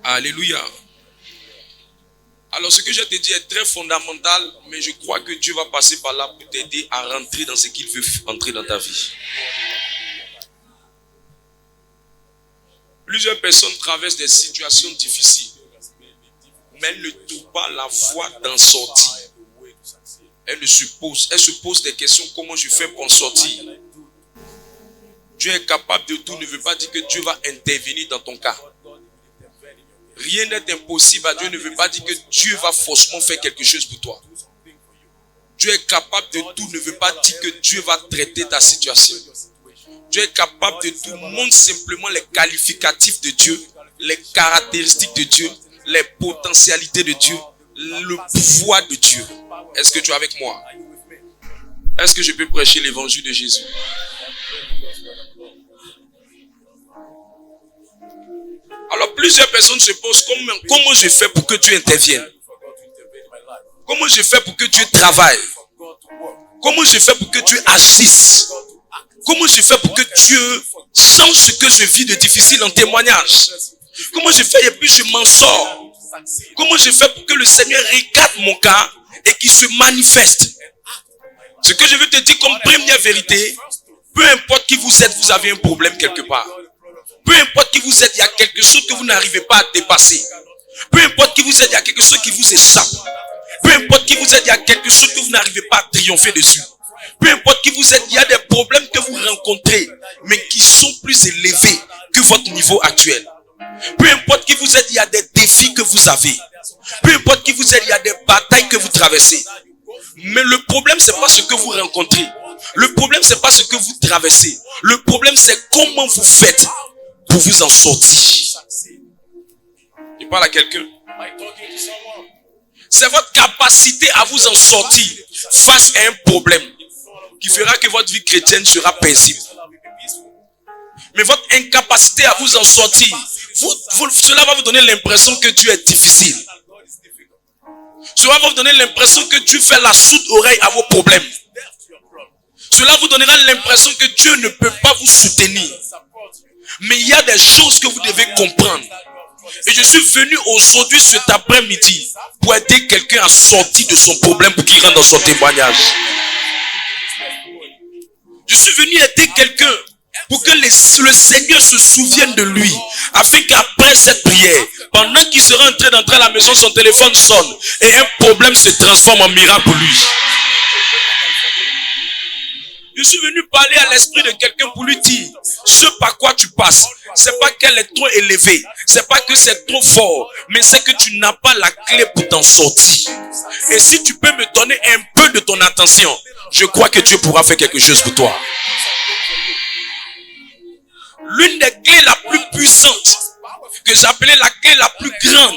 Alléluia. Alors ce que je te dis est très fondamental, mais je crois que Dieu va passer par là pour t'aider à rentrer dans ce qu'il veut entrer dans ta vie. Plusieurs personnes traversent des situations difficiles, mais elles ne trouvent pas la voie d'en sortir. Elles se posent des questions, comment je fais pour en sortir? Dieu est capable de tout ne veut pas dire que Dieu va intervenir dans ton cas. Rien n'est impossible à Dieu ne veut pas dire que Dieu va forcément faire quelque chose pour toi. Dieu est capable de tout ne veut pas dire que Dieu va traiter ta situation. Dieu est capable de tout. Montre simplement les qualificatifs de Dieu, les caractéristiques de Dieu, les potentialités de Dieu, le pouvoir de Dieu. Est-ce que tu es avec moi? Est-ce que je peux prêcher l'évangile de Jésus? Alors plusieurs personnes se posent comment je fais pour que Dieu intervienne? Comment je fais pour que Dieu travaille? Comment je fais pour que Dieu agisse? Comment je fais pour que Dieu change ce que je vis de difficile en témoignage? Comment je fais et puis je m'en sors? Comment je fais pour que le Seigneur regarde mon cas et qu'il se manifeste? Ce que je veux te dire comme première vérité, peu importe qui vous êtes, vous avez un problème quelque part. Peu importe qui vous êtes, il y a quelque chose que vous n'arrivez pas à dépasser. Peu importe qui vous êtes, il y a quelque chose qui vous échappe. Peu importe qui vous êtes, il y a quelque chose que vous n'arrivez pas à triompher dessus. Peu importe qui vous êtes, il y a des problèmes que vous rencontrez, mais qui sont plus élevés que votre niveau actuel. Peu importe qui vous êtes, il y a des défis que vous avez. Peu importe qui vous êtes, il y a des batailles que vous traversez. Mais le problème, c'est pas ce que vous rencontrez. Le problème, c'est pas ce que vous traversez. Le problème, c'est comment vous faites pour vous en sortir. Je parle à quelqu'un. C'est votre capacité à vous en sortir face à un problème qui fera que votre vie chrétienne sera paisible. Mais votre incapacité à vous en sortir, cela va vous donner l'impression que Dieu est difficile. Cela va vous donner l'impression que Dieu fait la sourde oreille à vos problèmes. Cela vous donnera l'impression que Dieu ne peut pas vous soutenir. Mais il y a des choses que vous devez comprendre. Et je suis venu aujourd'hui, cet après-midi, pour aider quelqu'un à sortir de son problème pour qu'il rentre dans son témoignage. Je suis venu aider quelqu'un pour que le Seigneur se souvienne de lui, afin qu'après cette prière, pendant qu'il sera en train d'entrer à la maison, son téléphone sonne et un problème se transforme en miracle pour lui. Je suis venu parler à l'esprit de quelqu'un pour lui dire, ce par quoi tu passes, c'est pas qu'elle est trop élevée, c'est pas que c'est trop fort, mais c'est que tu n'as pas la clé pour t'en sortir. Et si tu peux me donner un peu de ton attention, je crois que Dieu pourra faire quelque chose pour toi. L'une des clés la plus puissante, que j'appelais la clé la plus grande,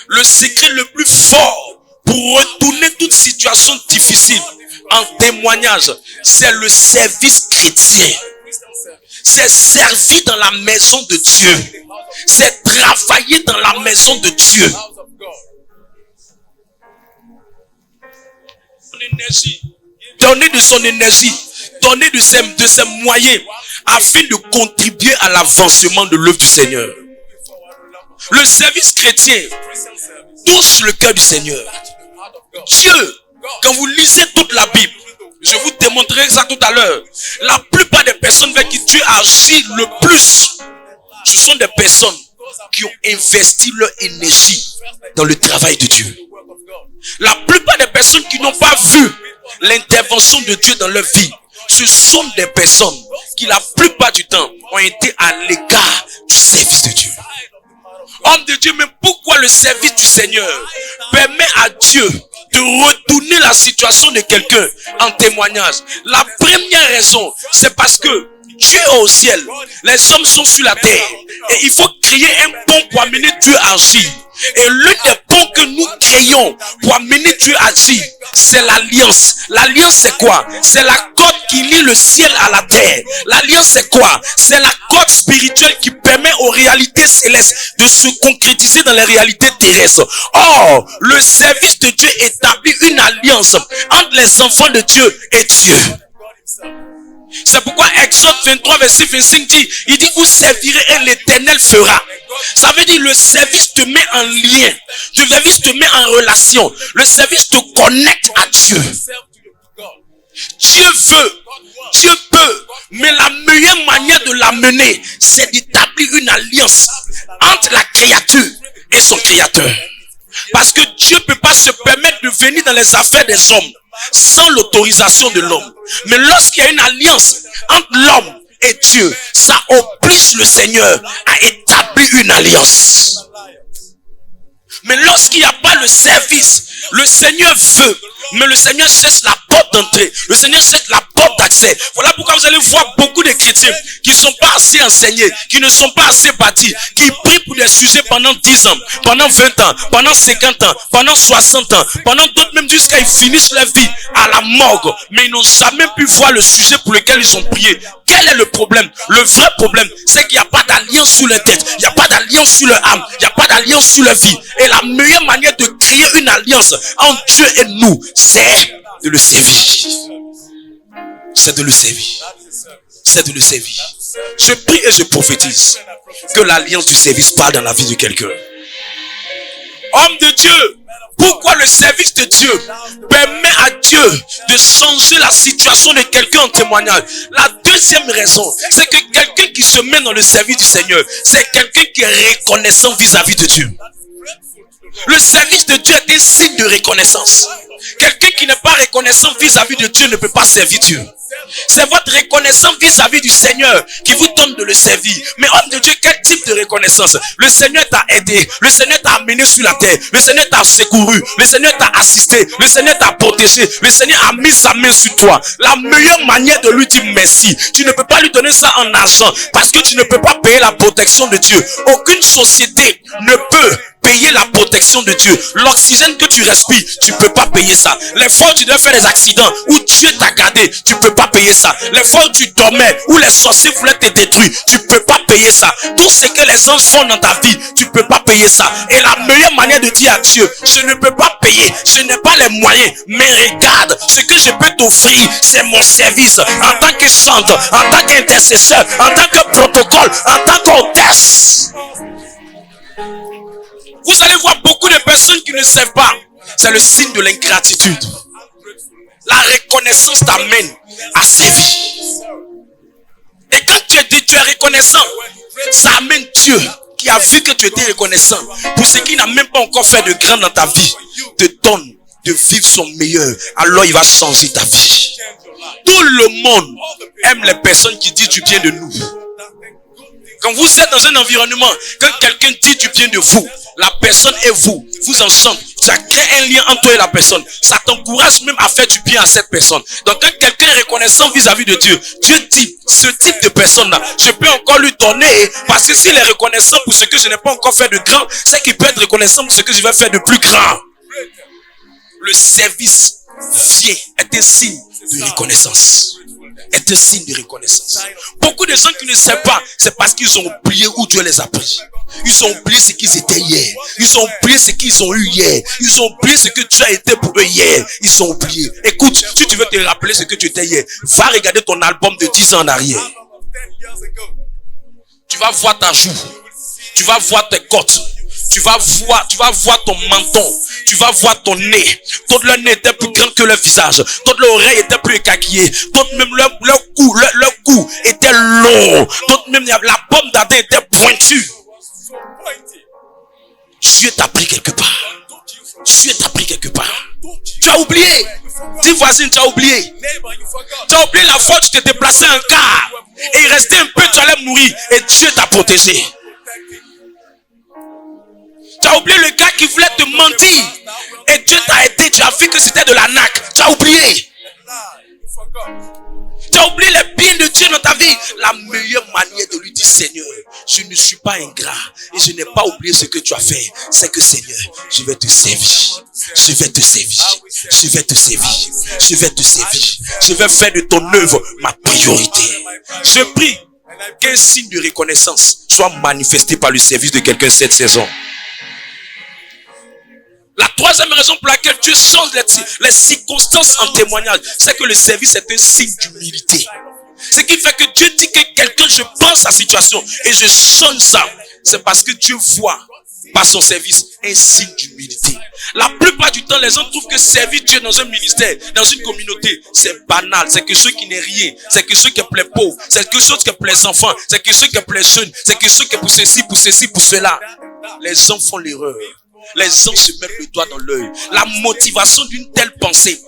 le secret le plus fort pour retourner toute situation difficile en témoignage, c'est le service chrétien. C'est servir dans la maison de Dieu. C'est travailler dans la maison de Dieu. Donner de son énergie, donner de ses moyens, afin de contribuer à l'avancement de l'œuvre du Seigneur. Le service chrétien touche le cœur du Seigneur. Dieu, quand vous lisez toute la Bible, je vous démontrerai ça tout à l'heure, la plupart des personnes avec qui Dieu agit le plus, ce sont des personnes qui ont investi leur énergie dans le travail de Dieu. La plupart des personnes qui n'ont pas vu l'intervention de Dieu dans leur vie, ce sont des personnes qui la plupart du temps ont été à l'égard du service de Dieu. Homme de Dieu, mais pourquoi le service du Seigneur permet à Dieu de retourner la situation de quelqu'un en témoignage? La première raison, c'est parce que Dieu est au ciel, les hommes sont sur la terre, et il faut créer un pont pour amener Dieu à agir. Et l'un des ponts que nous créons pour amener Dieu à agir, c'est l'alliance. L'alliance, c'est quoi? C'est la corde qui lie le ciel à la terre. L'alliance, c'est quoi? C'est la corde spirituelle qui permet aux réalités célestes de se concrétiser dans les réalités terrestres. Or, le service de Dieu établit une alliance entre les enfants de Dieu et Dieu. C'est pourquoi Exode 23, verset 25 dit, il dit, vous servirez et l'Éternel fera. Ça veut dire, le service te met en lien. Le service te met en relation. Le service te connecte à Dieu. Dieu veut, Dieu peut, mais la meilleure manière de l'amener, c'est d'établir une alliance entre la créature et son créateur. Parce que Dieu ne peut pas se permettre de venir dans les affaires des hommes sans l'autorisation de l'homme. Mais lorsqu'il y a une alliance entre l'homme et Dieu, ça oblige le Seigneur à établir une alliance. Mais lorsqu'il n'y a pas le service, le Seigneur veut, mais le Seigneur cherche la porte d'entrée. Le Seigneur cherche la porte d'accès. Voilà pourquoi vous allez voir beaucoup de chrétiens qui ne sont pas assez enseignés, qui ne sont pas assez bâtis, qui prient pour des sujets pendant 10 ans, pendant 20 ans, pendant 50 ans, pendant 60 ans, pendant d'autres même jusqu'à ils finissent leur vie à la morgue. Mais ils n'ont jamais pu voir le sujet pour lequel ils ont prié. Quel est le problème? Le vrai problème, c'est qu'il n'y a pas d'alliance sur leur tête. Il n'y a pas d'alliance sur leur âme. Il n'y a pas d'alliance sur leur vie. Et la meilleure manière de créer une alliance entre Dieu et nous, c'est de le servir. C'est de le servir. C'est de le servir. Je prie et je prophétise que l'alliance du service part dans la vie de quelqu'un. Homme de Dieu, pourquoi le service de Dieu permet à Dieu de changer la situation de quelqu'un en témoignage? La deuxième raison, c'est que quelqu'un qui se met dans le service du Seigneur, c'est quelqu'un qui est reconnaissant vis-à-vis de Dieu. Le service de Dieu est un signe de reconnaissance. Quelqu'un qui n'est pas reconnaissant vis-à-vis de Dieu ne peut pas servir Dieu. C'est votre reconnaissance vis-à-vis du Seigneur qui vous donne de le servir. Mais homme de Dieu, quel type de reconnaissance? Le Seigneur t'a aidé, le Seigneur t'a amené sur la terre, le Seigneur t'a secouru, le Seigneur t'a assisté, le Seigneur t'a protégé, le Seigneur a mis sa main sur toi. La meilleure manière de lui dire merci, tu ne peux pas lui donner ça en argent parce que tu ne peux pas payer la protection de Dieu. Aucune société ne peut payer la protection de Dieu. L'oxygène que tu respires, tu peux pas payer ça. Les fois où tu dois faire des accidents, où Dieu t'a gardé, tu peux pas payer ça. Les fois où tu dormais, où les sorciers voulaient te détruire, tu peux pas payer ça. Tout ce que les anges font dans ta vie, tu peux pas payer ça. Et la meilleure manière de dire à Dieu, je ne peux pas payer, je n'ai pas les moyens, mais regarde, ce que je peux t'offrir, c'est mon service en tant que chante, en tant qu'intercesseur, en tant que protocole, en tant qu'hôtesse. Vous allez voir beaucoup de personnes qui ne savent pas. C'est le signe de l'ingratitude. La reconnaissance t'amène à servir. Et quand tu es reconnaissant, ça amène Dieu qui a vu que tu étais reconnaissant pour ce qu'il n'a même pas encore fait de grand dans ta vie, te donne de vivre son meilleur. Alors il va changer ta vie. Tout le monde aime les personnes qui disent du bien de nous. Quand vous êtes dans un environnement, quand quelqu'un dit du bien de vous, la personne et vous ensemble, ça crée un lien entre toi et la personne. Ça t'encourage même à faire du bien à cette personne. Donc quand quelqu'un est reconnaissant vis-à-vis de Dieu, Dieu dit, ce type de personne-là, je peux encore lui donner, parce que s'il est reconnaissant pour ce que je n'ai pas encore fait de grand, c'est qu'il peut être reconnaissant pour ce que je vais faire de plus grand. Le service vient, est un signe de reconnaissance. Est un signe de reconnaissance. Beaucoup de gens qui ne savent pas, c'est parce qu'ils ont oublié où Dieu les a pris. Ils ont oublié ce qu'ils étaient hier. Ils ont oublié ce qu'ils ont eu hier. Ils ont oublié ce que tu as été pour eux hier. Ils ont oublié. Écoute, si tu veux te rappeler ce que tu étais hier, va regarder ton album de 10 ans en arrière. Tu vas voir ta joue. Tu vas voir tes côtes. Tu vas voir ton menton. Tu vas voir ton nez. D'autres, leur nez était plus grand que leur visage. D'autres, leur oreille était plus écaquillée. D'autres, même leur cou était long. D'autres, même la pomme d'Adam était pointue. Dieu t'a pris quelque part. Dieu t'a pris quelque part. Tu as oublié. Dis voisine, tu as oublié. Tu as oublié la fois où tu t'es déplacé en car. Et il restait un peu, tu allais mourir. Et Dieu t'a protégé. Tu as oublié le gars qui voulait te mentir. Et Dieu t'a aidé. Tu as vu que c'était de la naque. Tu as oublié. Tu as oublié les biens de Dieu dans ta vie. La meilleure manière de lui dire, Seigneur, je ne suis pas ingrat. Et je n'ai pas oublié ce que tu as fait. C'est que Seigneur, je vais te servir. Je vais te servir. Je vais te servir. Je vais te servir. Je vais faire de ton œuvre ma priorité. Je prie qu'un signe de reconnaissance soit manifesté par le service de quelqu'un cette saison. La troisième raison pour laquelle Dieu change les circonstances en témoignage, c'est que le service est un signe d'humilité. Ce qui fait que Dieu dit que quelqu'un, je pense à la situation et je change ça. C'est parce que Dieu voit par son service un signe d'humilité. La plupart du temps, les gens trouvent que servir Dieu dans un ministère, dans une communauté, c'est banal, c'est quelque chose qui n'est rien, c'est quelque chose qui plaît pauvre, c'est quelque chose qui plaît les enfants, c'est quelque chose qui plaît les jeunes, c'est quelque chose qui est pour ceci, pour ceci, pour cela. Les gens font l'erreur. Les gens se mettent le doigt dans l'œil. La motivation d'une telle pensée,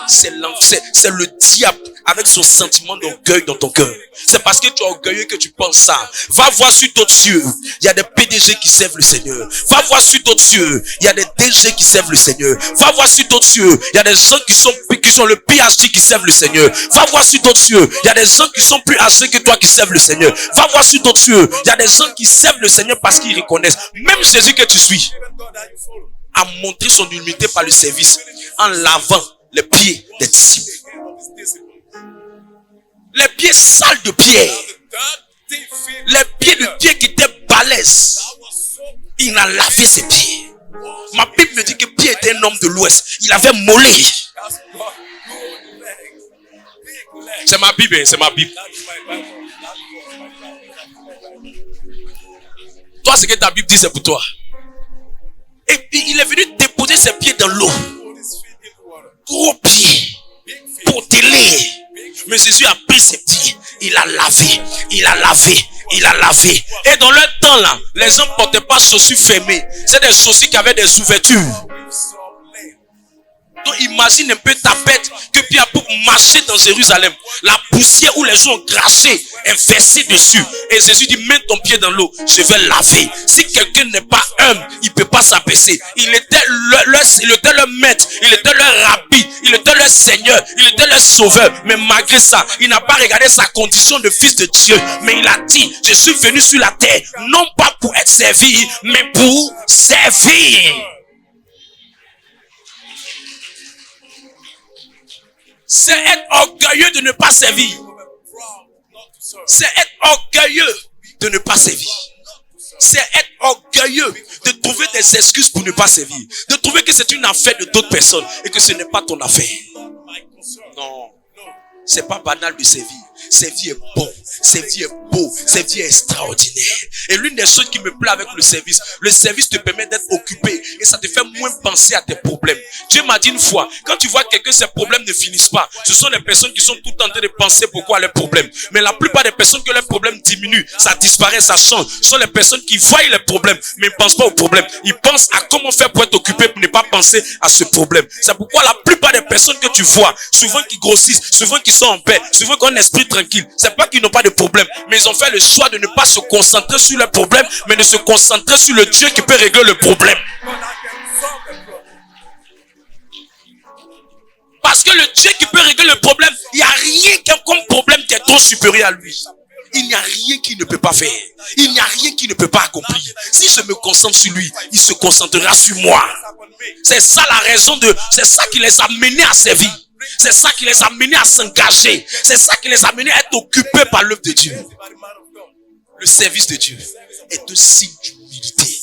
c'est le diable avec son sentiment d'orgueil dans ton cœur. C'est parce que tu es orgueilleux que tu penses ça. Va voir sur d'autres cieux. Il y a des PDG qui servent le Seigneur. Va voir sur d'autres cieux. Il y a des DG qui servent le Seigneur. Va voir sur d'autres cieux. Il y a des gens qui sont le PhD qui servent le Seigneur. Va voir sur d'autres cieux. Il y a des gens qui sont plus âgés que toi qui servent le Seigneur. Va voir sur d'autres cieux. Il y a des gens qui servent le Seigneur parce qu'ils reconnaissent. Même Jésus que tu suis a montré son humilité par le service en lavant les pieds des disciples. Les pieds sales de Pierre. Les pieds de Pierre qui étaient balèzes. Il a lavé ses pieds. Ma Bible me dit que Pierre était un homme de l'Ouest. Il avait molé. C'est ma Bible, c'est ma Bible. Toi, ce que ta Bible dit, c'est pour toi. Et puis, il est venu déposer ses pieds dans l'eau. Gros pieds. Potelés. Mais Jésus a pris ses pieds. Il a lavé. Il a lavé. Il a lavé. Et dans leur temps là, les gens ne portaient pas chaussures fermées. C'est des chaussures qui avaient des ouvertures. Donc imagine un peu ta bête que Pierre pour marcher dans Jérusalem. La poussière où les gens ont craché est versée dessus. Et Jésus dit, mets ton pied dans l'eau, je vais laver. Si quelqu'un n'est pas humble, il ne peut pas s'abaisser. Il était leur maître, il était leur rabbi, il était leur seigneur, il était leur sauveur. Mais malgré ça, il n'a pas regardé sa condition de fils de Dieu. Mais il a dit, je suis venu sur la terre, non pas pour être servi, mais pour servir. C'est être orgueilleux de ne pas servir. C'est être orgueilleux de ne pas servir. C'est être orgueilleux de trouver des excuses pour ne pas servir. De trouver que c'est une affaire de d'autres personnes et que ce n'est pas ton affaire. Non. C'est pas banal de servir. Servir est bon. Servir est beau. Servir est extraordinaire. Et l'une des choses qui me plaît avec le service te permet d'être occupé et ça te fait moins penser à tes problèmes. Dieu m'a dit une fois, quand tu vois quelqu'un, ses problèmes ne finissent pas. Ce sont les personnes qui sont tout en train de penser pourquoi leurs problèmes. Mais la plupart des personnes que leurs problèmes diminuent, ça disparaît, ça change. Ce sont les personnes qui voient les problèmes, mais ne pensent pas aux problèmes. Ils pensent à comment faire pour être occupé, pour ne pas penser à ce problème. C'est pourquoi la plupart des personnes que tu vois, souvent qui grossissent, souvent qui sont en paix, souvent qui ont un esprit tranquille, c'est pas qu'ils n'ont pas de problème, mais ils ont fait le choix de ne pas se concentrer sur leurs problèmes, mais de se concentrer sur le Dieu qui peut régler le problème. Parce que le Dieu qui peut régler le problème, il n'y a rien comme problème qui est trop supérieur à lui. Il n'y a rien qu'il ne peut pas faire. Il n'y a rien qu'il ne peut pas accomplir. Si je me concentre sur lui, il se concentrera sur moi. C'est ça la raison c'est ça qui les a menés à servir. C'est ça qui les a menés à s'engager. C'est ça qui les a menés à être occupés par l'œuvre de Dieu. Le service de Dieu est un signe d'humilité.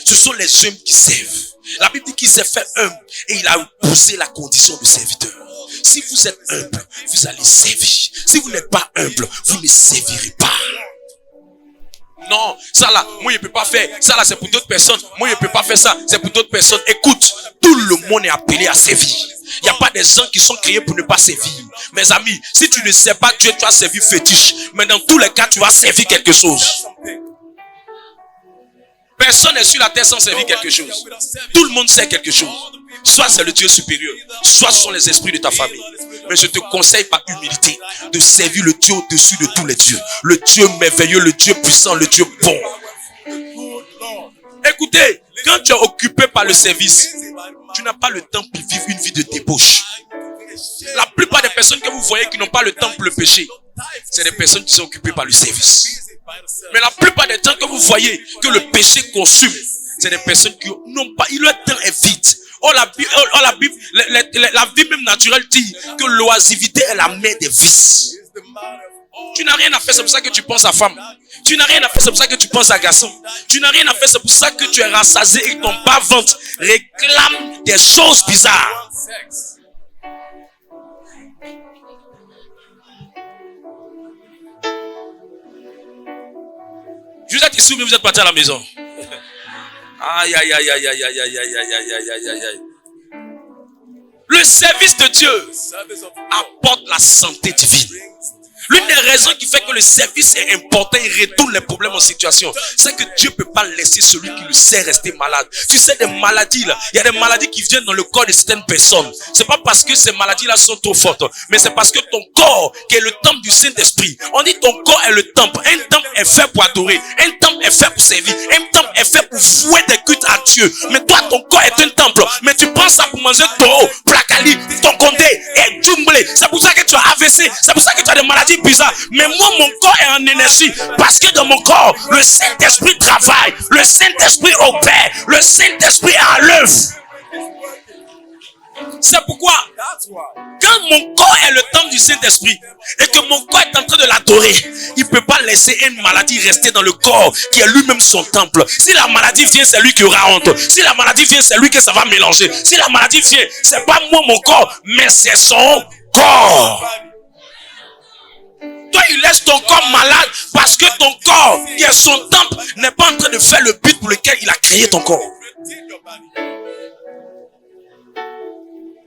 Ce sont les hommes qui servent. La Bible dit qu'il s'est fait humble et il a posé la condition de serviteur. Si vous êtes humble, vous allez servir. Si vous n'êtes pas humble, vous ne servirez pas. Non, ça là, moi je ne peux pas faire. Ça là, c'est pour d'autres personnes. Moi je ne peux pas faire ça, c'est pour d'autres personnes. Écoute, tout le monde est appelé à servir. Il n'y a pas des gens qui sont créés pour ne pas servir. Mes amis, si tu ne sais pas Dieu, tu vas servir fétiche. Mais dans tous les cas, tu vas servir quelque chose. Personne n'est sur la terre sans servir quelque chose. Tout le monde sait quelque chose. Soit c'est le Dieu supérieur, soit ce sont les esprits de ta famille. Mais je te conseille par humilité de servir le Dieu au-dessus de tous les dieux. Le Dieu merveilleux, le Dieu puissant, le Dieu bon. Écoutez, quand tu es occupé par le service, tu n'as pas le temps pour vivre une vie de débauche. La plupart des personnes que vous voyez qui n'ont pas le temps pour le péché, c'est des personnes qui sont occupées par le service. Mais la plupart des temps que vous voyez que le péché consume, c'est des personnes qui n'ont pas, leur temps est vide. La vie même naturelle dit que l'oisivité est la mère des vices. Tu n'as rien à faire, c'est pour ça que tu penses à femme. Tu n'as rien à faire, c'est pour ça que tu penses à garçon. Tu n'as rien à faire, c'est pour ça que tu es rassasié et ton bas-ventre réclame des choses bizarres. Vous êtes ici ou vous êtes parti à la maison? Aïe, aïe, aïe, aïe, aïe, aïe, aïe, aïe, aïe, aïe, aïe, aïe, aïe. Le service de Dieu apporte la santé divine. L'une des raisons qui fait que le service est important et retourne les problèmes en situation, c'est que Dieu ne peut pas laisser celui qui le sait rester malade. Tu sais, des maladies là, il y a des maladies qui viennent dans le corps de certaines personnes. C'est pas parce que ces maladies là sont trop fortes, mais c'est parce que ton corps, qui est le temple du Saint-Esprit, on dit ton corps est le temple. Un temple est fait pour adorer, un temple est fait pour servir, un temple est fait pour vouer des cultes à Dieu. Mais toi, ton corps est un temple, mais tu prends ça pour manger taureau, placali, ton condé et jumblé. C'est pour ça que tu as AVC, c'est pour ça que tu as des maladies bizarres. Mais moi, mon corps est en énergie, parce que dans mon corps, le Saint-Esprit travaille, le Saint-Esprit opère, le Saint-Esprit est à l'œuvre. C'est pourquoi, quand mon corps est le temple du Saint-Esprit et que mon corps est en train de l'adorer, il ne peut pas laisser une maladie rester dans le corps qui est lui-même son temple. Si la maladie vient, c'est lui qui aura honte. Si la maladie vient, c'est lui que ça va mélanger. Si la maladie vient, c'est pas moi mon corps, mais c'est son corps. Toi, il laisse ton corps malade parce que ton corps, qui est son temple, n'est pas en train de faire le but pour lequel il a créé ton corps.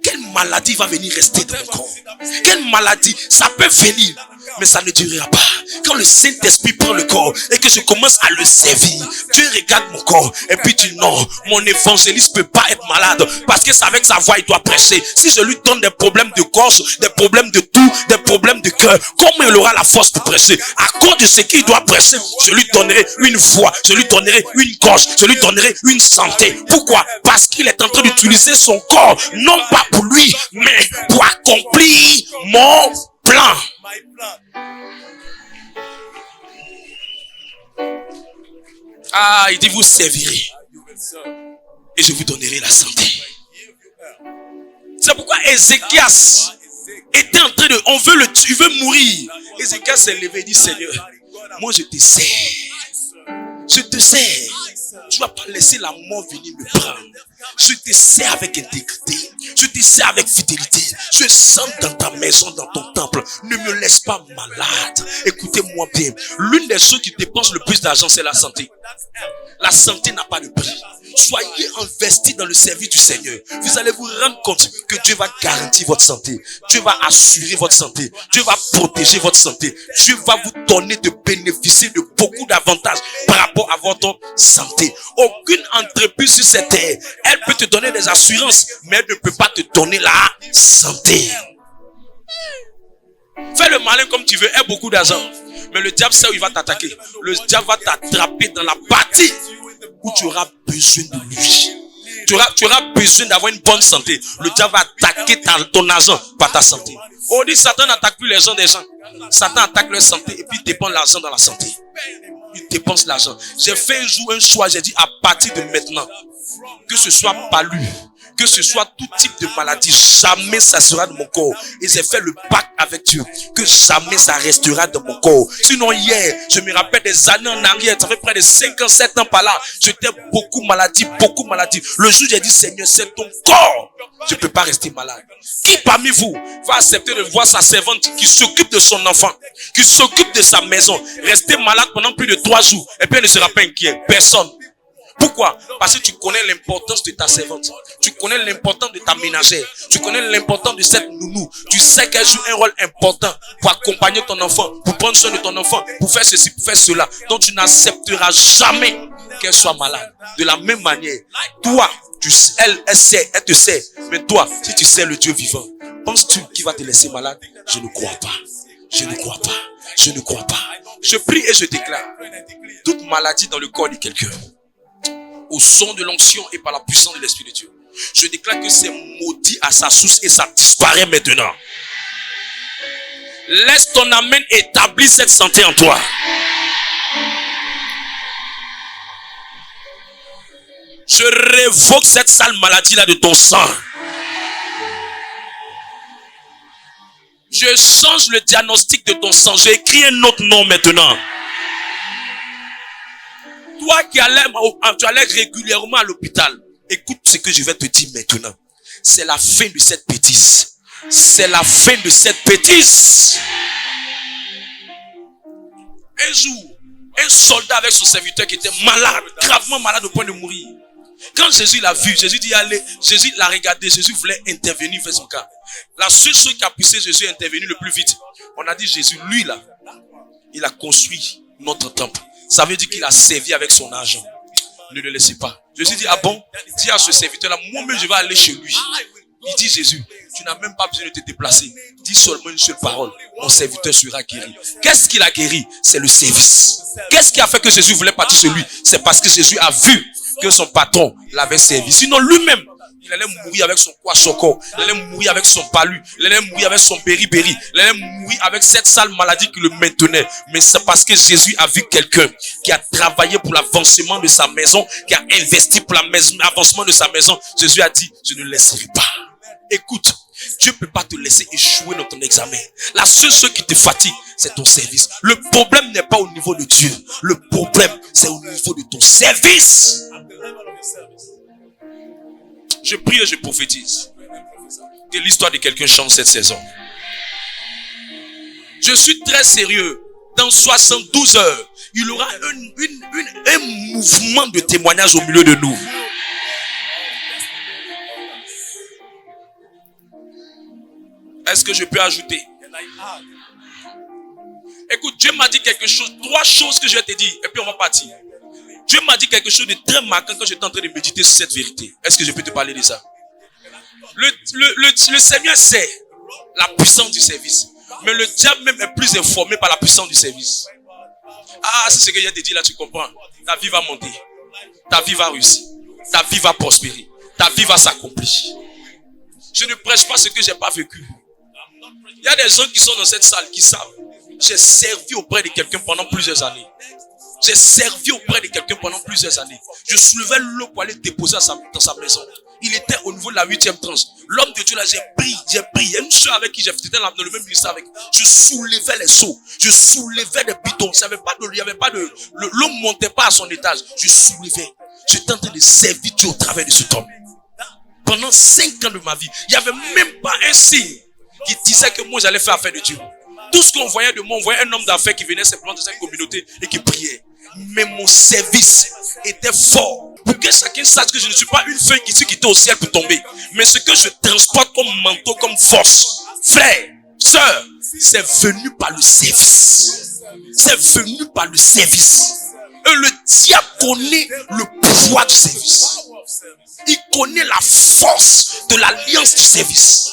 Quelle maladie va venir rester dans mon corps? Quelle maladie? Ça peut venir, mais ça ne durera pas. Quand le Saint-Esprit prend le corps et que je commence à le servir, Dieu regarde mon corps et puis dit non, mon évangéliste ne peut pas être malade parce que c'est avec sa voix il doit prêcher. Si je lui donne des problèmes de gorge, des problèmes de tout, des problèmes de cœur, comment il aura la force pour prêcher? À cause de ce qu'il doit prêcher, je lui donnerai une voix, je lui donnerai une gorge, je lui donnerai une santé. Pourquoi? Parce qu'il est en train d'utiliser son corps, non pas pour lui, mais pour accomplir mon plan. Ah, il dit vous servirez et je vous donnerai la santé. C'est pourquoi Ézéchias était en train de, on veut le tuer, il veut mourir. Ézéchias s'est levé et dit Seigneur, moi je te sers. Je te sers. Tu vas pas laisser la mort venir me prendre. Je te sers avec intégrité. Je te sers avec fidélité. Je sens dans ta maison, dans ton temple. Ne me laisse pas malade. Écoutez-moi bien. L'une des choses qui dépense le plus d'argent, c'est la santé. La santé n'a pas de prix. Soyez investis dans le service du Seigneur. Vous allez vous rendre compte que Dieu va garantir votre santé. Dieu va assurer votre santé. Dieu va protéger votre santé. Dieu va vous donner de bénéficier de beaucoup d'avantages par rapport à votre santé. Aucune entreprise sur cette terre, elle peut te donner des assurances, mais elle ne peut pas te donner la santé. Fais le malin comme tu veux, aie beaucoup d'argent. Mais le diable sait où il va t'attaquer. Le diable va t'attraper dans la partie où tu auras besoin de lui. Tu auras besoin d'avoir une bonne santé. Le diable va attaquer ton argent par ta santé. On dit Satan n'attaque plus les gens des gens. Satan attaque leur santé et puis il dépense l'argent dans la santé. Il dépense l'argent. J'ai fait un jour un choix, j'ai dit à partir de maintenant, que ce soit palu, que ce soit tout type de maladie, jamais ça sera dans mon corps. Et j'ai fait le pacte avec Dieu, que jamais ça restera dans mon corps. Sinon hier, je me rappelle des années en arrière, ça fait près de 5 ans, 7 ans par là, j'étais beaucoup maladie. Le jour j'ai dit Seigneur, c'est ton corps. Je ne peux pas rester malade. Qui parmi vous va accepter de voir sa servante qui s'occupe de son enfant, qui s'occupe de sa maison, rester malade pendant plus de 3 jours et puis elle ne sera pas inquiet? Personne. Pourquoi? Parce que tu connais l'importance de ta servante. Tu connais l'importance de ta ménagère. Tu connais l'importance de cette nounou. Tu sais qu'elle joue un rôle important pour accompagner ton enfant, pour prendre soin de ton enfant, pour faire ceci, pour faire cela. Donc tu n'accepteras jamais qu'elle soit malade. De la même manière, toi, elle sait, elle te sait. Mais toi, si tu sais le Dieu vivant, penses-tu qu'il va te laisser malade? Je ne crois pas. Je ne crois pas. Je ne crois pas. Je prie et je déclare toute maladie dans le corps de quelqu'un, au son de l'onction et par la puissance de l'Esprit de Dieu, je déclare que c'est maudit à sa source et ça disparaît maintenant. Laisse ton amen établir cette santé en toi. Je révoque cette sale maladie-là de ton sang. Je change le diagnostic de ton sang. J'ai écrit un autre nom maintenant. Toi qui allais régulièrement à l'hôpital, écoute ce que je vais te dire maintenant. C'est la fin de cette bêtise. C'est la fin de cette bêtise. Un jour, Un soldat avec son serviteur qui était malade, gravement malade au point de mourir. Quand Jésus l'a vu, Jésus dit allez, Jésus l'a regardé, Jésus voulait intervenir, faire son cas. La seule chose qui a poussé Jésus à intervenir le plus vite, on a dit Jésus, lui là, il a construit notre temple. Ça veut dire qu'il a servi avec son argent. Ne le laissez pas. Jésus dit, ah bon, dis à ce serviteur là, moi-même je vais aller chez lui. Il dit Jésus, tu n'as même pas besoin de te déplacer. Dis seulement une seule parole, mon serviteur sera guéri. Qu'est-ce qu'il a guéri? C'est le service. Qu'est-ce qui a fait que Jésus voulait partir chez lui? C'est parce que Jésus a vu que son patron l'avait servi. Sinon lui-même, il allait mourir avec son kwashiorkor, il allait mourir avec son palu, il allait mourir avec son beriberi, il allait mourir avec cette sale maladie qui le maintenait. Mais c'est parce que Jésus a vu quelqu'un qui a travaillé pour l'avancement de sa maison, qui a investi pour l'avancement de sa maison. Jésus a dit, je ne laisserai pas. Écoute, Dieu ne peut pas te laisser échouer dans ton examen. La seule chose qui te fatigue, c'est ton service. Le problème n'est pas au niveau de Dieu. Le problème, c'est au niveau de ton service. Je prie et je prophétise que l'histoire de quelqu'un change cette saison. Je suis très sérieux. Dans 72 heures, il y aura un mouvement de témoignage au milieu de nous. Est-ce que je peux ajouter? Écoute, Dieu m'a dit quelque chose, 3 choses que je vais te dire, et puis on va partir. Dieu m'a dit quelque chose de très marquant quand j'étais en train de méditer sur cette vérité. Est-ce que je peux te parler de ça? Le Seigneur sait la puissance du service. Mais le diable même est plus informé par la puissance du service. Ah, c'est ce que je te dis là, tu comprends. Ta vie va monter. Ta vie va réussir. Ta vie va prospérer. Ta vie va s'accomplir. Je ne prêche pas ce que je n'ai pas vécu. Il y a des gens qui sont dans cette salle qui savent. J'ai servi auprès de quelqu'un pendant plusieurs années. J'ai servi auprès de quelqu'un pendant plusieurs années. Je soulevais l'eau pour aller déposer dans sa maison. Il était au niveau de la 8e tranche. L'homme de Dieu là, j'ai pris. Il y a une soeur avec qui j'étais dans le même ministère avec. Je soulevais les seaux. Je soulevais des bidons. Il y avait pas de, l'eau ne montait pas à son étage. Je soulevais. J'étais en train de servir Dieu au travers de cet homme. Pendant 5 ans de ma vie, il n'y avait même pas un signe qui disait que moi j'allais faire affaire de Dieu. Tout ce qu'on voyait de moi, on voyait un homme d'affaires qui venait se planter dans cette communauté et qui priait. Mais mon service était fort. Pour que chacun sache que je ne suis pas une feuille qui était au ciel pour tomber. Mais ce que je transporte comme manteau, comme force, frère, sœur, c'est venu par le service. C'est venu par le service. Et le diable connaît le pouvoir du service. Il connaît la force de l'alliance du service.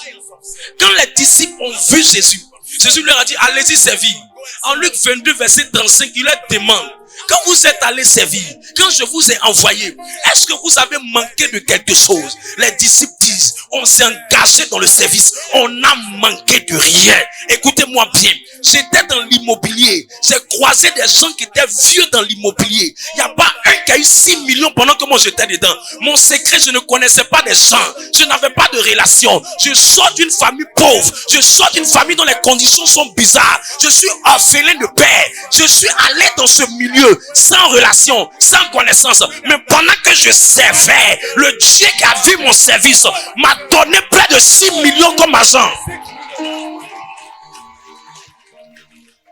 Quand les disciples ont vu Jésus, Jésus leur a dit, allez-y servir. En Luc 22, verset 35, il leur demande, quand vous êtes allés servir, quand je vous ai envoyé, est-ce que vous avez manqué de quelque chose? Les disciples disent, on s'est engagé dans le service, on n'a manqué de rien. Écoutez-moi bien, j'étais dans l'immobilier, j'ai croisé des gens qui étaient vieux dans l'immobilier. Il n'y a pas un qui a eu 6 millions pendant que moi j'étais dedans. Mon secret, je ne connaissais pas des gens, je n'avais pas de relation. Je sors d'une famille pauvre, je sors d'une famille dont les conditions sont bizarres. Je suis orphelin de père, je suis allé dans ce milieu sans relation, sans connaissance. Mais pendant que je servais, le Dieu qui a vu mon service m'a donné près de 6 millions comme argent.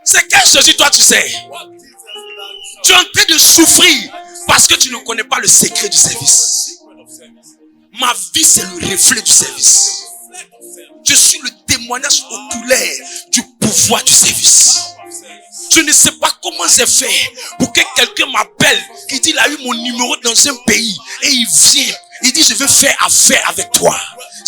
C'est quel Jésus toi tu sais? Tu es en train de souffrir parce que tu ne connais pas le secret du service. Ma vie c'est le reflet du service. Je suis le témoignage oculaire du pouvoir du service. Je ne sais pas comment j'ai fait pour que quelqu'un m'appelle, qui dit il a eu mon numéro dans un pays et il vient, il dit je veux faire affaire avec toi.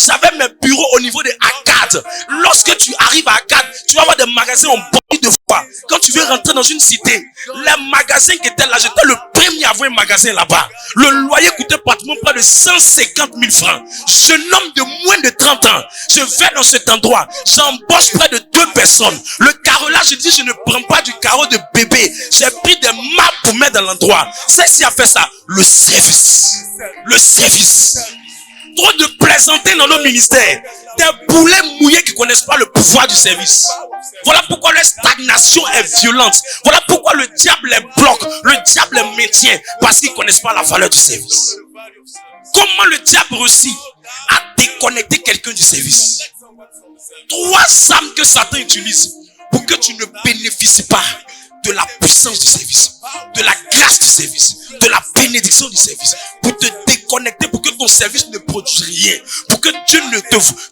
J'avais mes bureaux au niveau de Akkad. Lorsque tu arrives à Akkad, tu vas avoir des magasins en bordure de foi. Quand tu veux rentrer dans une cité, les magasins qui étaient là, j'étais le premier à avoir un magasin là-bas. Le loyer coûtait pratiquement près de 150 000 francs. Jeune homme de moins de 30 ans, je vais dans cet endroit, j'embauche près de 2 personnes. Le carrelage, je dis je ne prends pas du carreau de bébé. J'ai pris des maps pour mettre dans l'endroit. C'est ce qui a fait ça. Le service. Le service. Trop de plaisanter dans nos ministères. Des boulets mouillés qui ne connaissent pas le pouvoir du service. Voilà pourquoi leur stagnation est violente. Voilà pourquoi le diable les bloque. Le diable les maintient. Parce qu'ils ne connaissent pas la valeur du service. Comment le diable réussit à déconnecter quelqu'un du service? 3 armes que Satan utilise pour que tu ne bénéficies pas de la puissance du service, de la grâce du service, de la bénédiction du service, pour te déconnecter, pour que ton service ne produise rien, pour que Dieu ne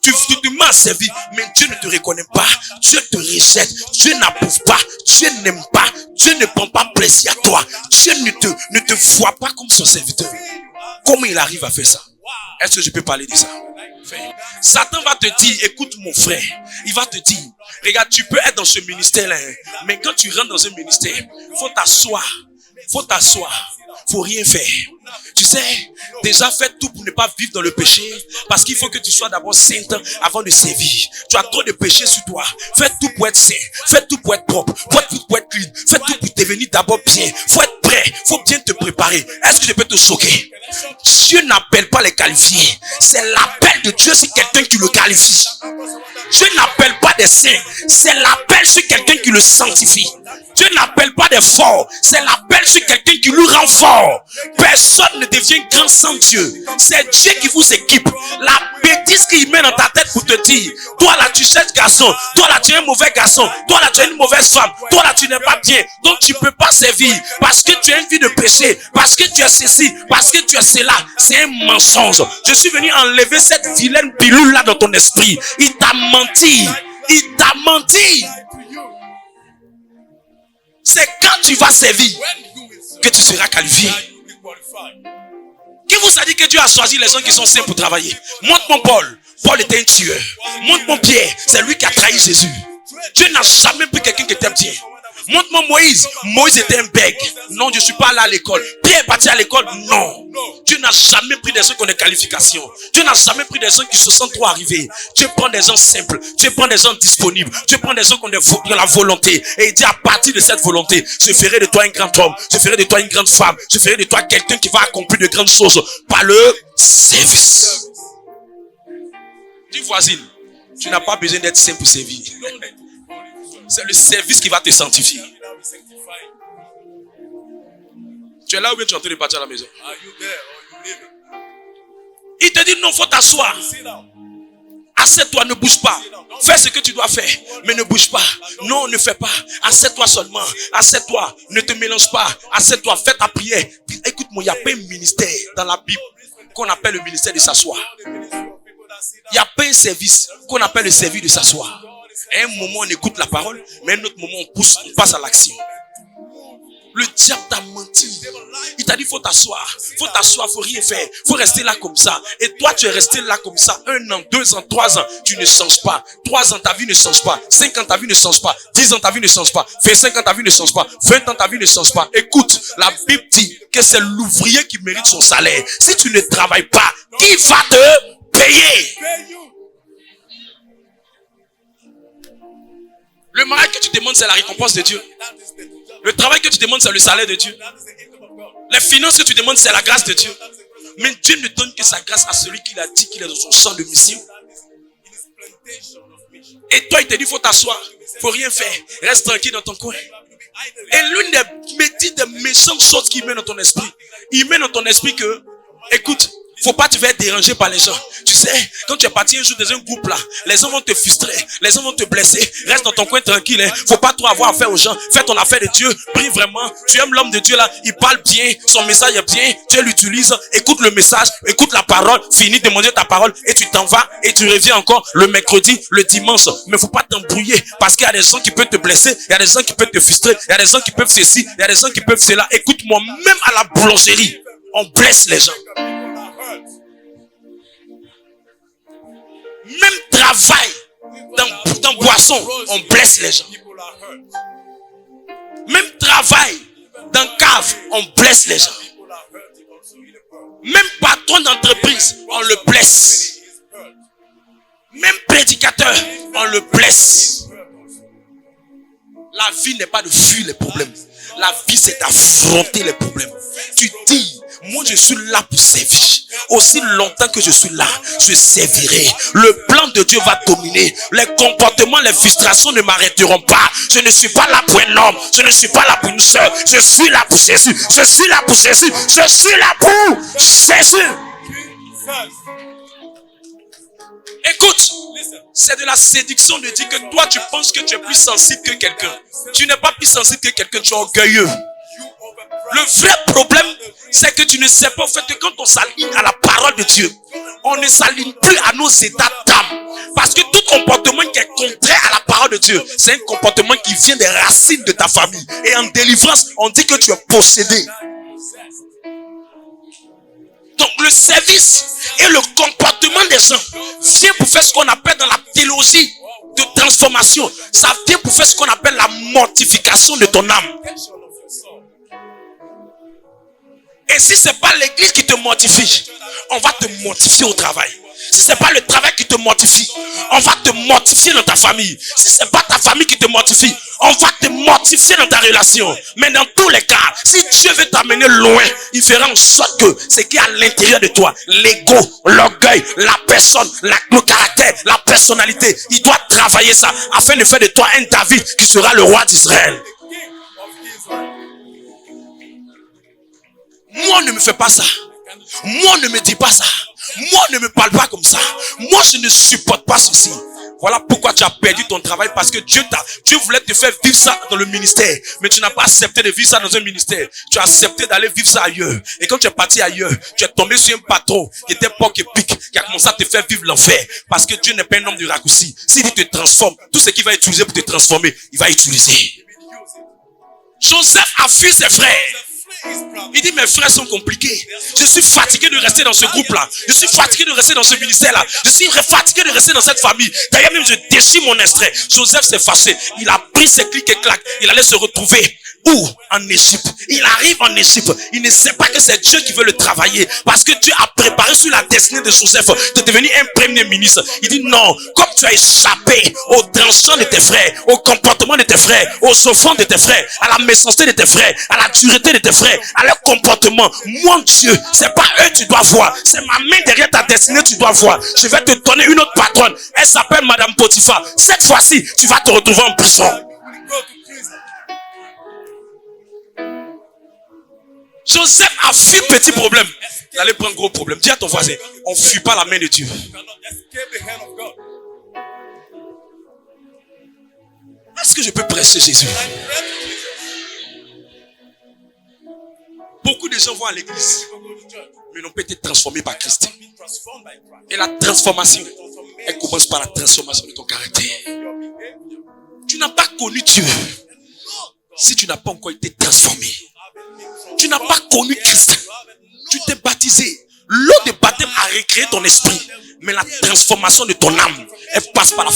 tu te mets à servir, mais Dieu ne te reconnaît pas, Dieu te rejette, Dieu n'approuve pas, Dieu n'aime pas, Dieu ne prend pas plaisir à toi, Dieu ne te voit pas comme son serviteur. Comment il arrive à faire ça? Est-ce que je peux parler de ça? Satan va te dire, écoute mon frère, il va te dire, regarde, tu peux être dans ce ministère-là, mais quand tu rentres dans un ministère, faut t'asseoir, faut rien faire. Tu sais, déjà fais tout pour ne pas vivre dans le péché, parce qu'il faut que tu sois d'abord sainte avant de servir. Tu as trop de péché sur toi. Fais tout pour être saint, fais tout pour être propre, fais tout pour être clean, fais tout pour devenir d'abord bien. Faut être prêt, faut bien te préparer. Est-ce que je peux te choquer? Dieu n'appelle pas les qualifiés. C'est l'appel de Dieu sur quelqu'un qui le qualifie. Dieu n'appelle pas des saints. C'est l'appel sur quelqu'un qui le sanctifie. Dieu n'appelle pas des forts. C'est l'appel sur quelqu'un qui lui rend fort. Personne ne devient grand sans Dieu. C'est Dieu qui vous équipe. La bêtise qu'il met dans ta tête pour te dire, toi là tu cherches garçon, toi là tu es un mauvais garçon, toi là tu es une mauvaise femme, toi là tu n'es pas bien, donc tu peux pas servir parce que tu as une vie de péché, parce que tu as ceci, parce que tu as cela. C'est un mensonge. Je suis venu enlever cette vilaine pilule là dans ton esprit. Il t'a menti. Il t'a menti. C'est quand tu vas servir que tu seras qualifié. Qui vous a dit que Dieu a choisi les gens qui sont saints pour travailler? Montre-moi Paul. Paul était un tueur. Montre-moi Pierre. C'est lui qui a trahi Jésus. Dieu n'a jamais pris quelqu'un qui était bien. Montre-moi Moïse. Moïse était un bègue. Non, je ne suis pas allé à l'école. Pierre est parti à l'école. Non. Dieu n'a jamais pris des gens qui ont des qualifications. Dieu n'a jamais pris des gens qui se sentent trop arrivés. Dieu prend des gens simples. Dieu prend des gens disponibles. Dieu prend des gens qui ont de la volonté. Et il dit, à partir de cette volonté, je ferai de toi un grand homme. Je ferai de toi une grande femme. Je ferai de toi quelqu'un qui va accomplir de grandes choses par le service. Dis voisine, tu n'as pas besoin d'être simple pour servir. C'est le service qui va te sanctifier. Tu es là ou bien tu es en train de partir à la maison? Il te dit non, faut t'asseoir. Assieds-toi, ne bouge pas. Fais ce que tu dois faire, mais ne bouge pas. Non, ne fais pas. Assieds-toi seulement. Assieds-toi, ne te mélange pas. Assieds-toi, fais ta prière. Écoute-moi, il n'y a pas un ministère dans la Bible qu'on appelle le ministère de s'asseoir. Il n'y a pas un service qu'on appelle le service de s'asseoir. À un moment, on écoute la parole, mais à un autre moment, on passe à l'action. Le diable t'a menti. Il t'a dit, faut t'asseoir, faut rien faire, faut rester là comme ça. Et toi, tu es resté là comme ça, 1 an, 2 ans, 3 ans, tu ne changes pas. 3 ans, ta vie ne change pas. 5 ans, ta vie ne change pas. 10 ans, ta vie ne change pas. 25 ans, ta vie ne change pas. 20 ans, ta vie ne change pas. Écoute, la Bible dit que c'est l'ouvrier qui mérite son salaire. Si tu ne travailles pas, qui va te payer? Le mariage que tu demandes, c'est la récompense de Dieu. Le travail que tu demandes, c'est le salaire de Dieu. Les finances que tu demandes, c'est la grâce de Dieu. Mais Dieu ne donne que sa grâce à celui qui a dit qu'il est dans son champ de mission. Et toi, il te dit, faut t'asseoir, faut rien faire, reste tranquille dans ton coin. Et l'une des méchantes choses qu'il met dans ton esprit, il met dans ton esprit que, écoute, faut pas te faire déranger par les gens. Tu sais, quand tu es parti un jour dans un groupe là, les gens vont te frustrer, les gens vont te blesser. Reste dans ton coin tranquille, hein. Faut pas trop avoir affaire aux gens. Fais ton affaire de Dieu, prie vraiment. Tu aimes l'homme de Dieu là, il parle bien, son message est bien, Dieu l'utilise. Écoute le message, écoute la parole, finis de manger ta parole et tu t'en vas et tu reviens encore le mercredi, le dimanche. Mais faut pas t'embrouiller parce qu'il y a des gens qui peuvent te blesser, il y a des gens qui peuvent te frustrer, il y a des gens qui peuvent ceci, il y a des gens qui peuvent cela. Écoute-moi, même à la boulangerie, on blesse les gens. Même travail dans boisson, on blesse les gens. Même travail dans cave, on blesse les gens. Même patron d'entreprise, on le blesse. Même prédicateur, on le blesse. La vie n'est pas de fuir les problèmes. La vie, c'est d'affronter les problèmes. Tu dis, moi je suis là pour servir. Aussi longtemps que je suis là, je servirai. Le plan de Dieu va dominer. Les comportements, les frustrations ne m'arrêteront pas. Je ne suis pas là pour un homme. Je ne suis pas là pour une soeur. Je suis là pour Jésus. Je suis là pour Jésus. Je suis là pour Jésus. Écoute, C'est de la séduction de dire que toi, tu penses que tu es plus sensible que quelqu'un. Tu n'es pas plus sensible que quelqu'un, tu es orgueilleux. Le vrai problème, c'est que tu ne sais pas au fait que quand on s'aligne à la parole de Dieu, on ne s'aligne plus à nos états d'âme. Parce que tout comportement qui est contraire à la parole de Dieu, c'est un comportement qui vient des racines de ta famille. Et en délivrance, on dit que tu es possédé. Donc le service et le comportement des gens vient pour faire ce qu'on appelle dans la théologie de transformation. Ça vient pour faire ce qu'on appelle la mortification de ton âme. Et si c'est pas l'église qui te mortifie, on va te mortifier au travail. Si c'est pas le travail qui te mortifie, on va te mortifier dans ta famille. Si c'est pas ta famille qui te mortifie, on va te mortifier dans ta relation. Mais dans tous les cas, si Dieu veut t'amener loin, il fera en sorte que ce qui est à l'intérieur de toi, l'ego, l'orgueil, la personne, le caractère, la personnalité, il doit travailler ça afin de faire de toi un David qui sera le roi d'Israël. Moi, ne me fais pas ça. Moi, ne me dis pas ça. Moi, ne me parle pas comme ça. Moi, je ne supporte pas ceci. Voilà pourquoi tu as perdu ton travail, parce que Dieu voulait te faire vivre ça dans le ministère. Mais tu n'as pas accepté de vivre ça dans un ministère. Tu as accepté d'aller vivre ça ailleurs. Et quand tu es parti ailleurs, tu es tombé sur un patron qui était porc et pique, qui a commencé à te faire vivre l'enfer. Parce que Dieu n'est pas un homme de raccourci. S'il te transforme, tout ce qu'il va utiliser pour te transformer, il va utiliser. Joseph a fui ses frères. Il dit, mes frères sont compliqués. Je suis fatigué de rester dans ce groupe-là. Je suis fatigué de rester dans ce ministère-là. Je suis fatigué de rester dans cette famille. D'ailleurs, même je déchire mon extrait. Joseph s'est fâché. Il a pris ses clics et claques. Il allait se retrouver où? En Égypte. Il arrive en Égypte. Il ne sait pas que c'est Dieu qui veut le travailler. Parce que Dieu a préparé sur la destinée de Joseph de devenir un premier ministre. Il dit non, comme tu as échappé aux tranchants de tes frères, au comportement de tes frères, aux offenses de tes frères, à la méchanceté de tes frères, à la dureté de tes frères, à leur comportement, mon Dieu, c'est pas eux tu dois voir, c'est ma main derrière ta destinée tu dois voir. Je vais te donner une autre patronne. Elle s'appelle Madame Potiphar. Cette fois-ci, tu vas te retrouver en prison. Joseph a fui petit problème. Il allait prendre gros problème. Dis à ton voisin, on ne fuit pas la main de Dieu. Est-ce que je peux prêcher Jésus? Beaucoup de gens vont à l'église, mais n'ont pas été transformés par Christ. Et la transformation, elle commence par la transformation de ton caractère. Tu n'as pas connu Dieu si tu n'as pas encore été transformé. Tu n'as pas connu Christ. Tu t'es baptisé. L'eau de baptême a recréé ton esprit. Mais la transformation de ton âme, elle passe par la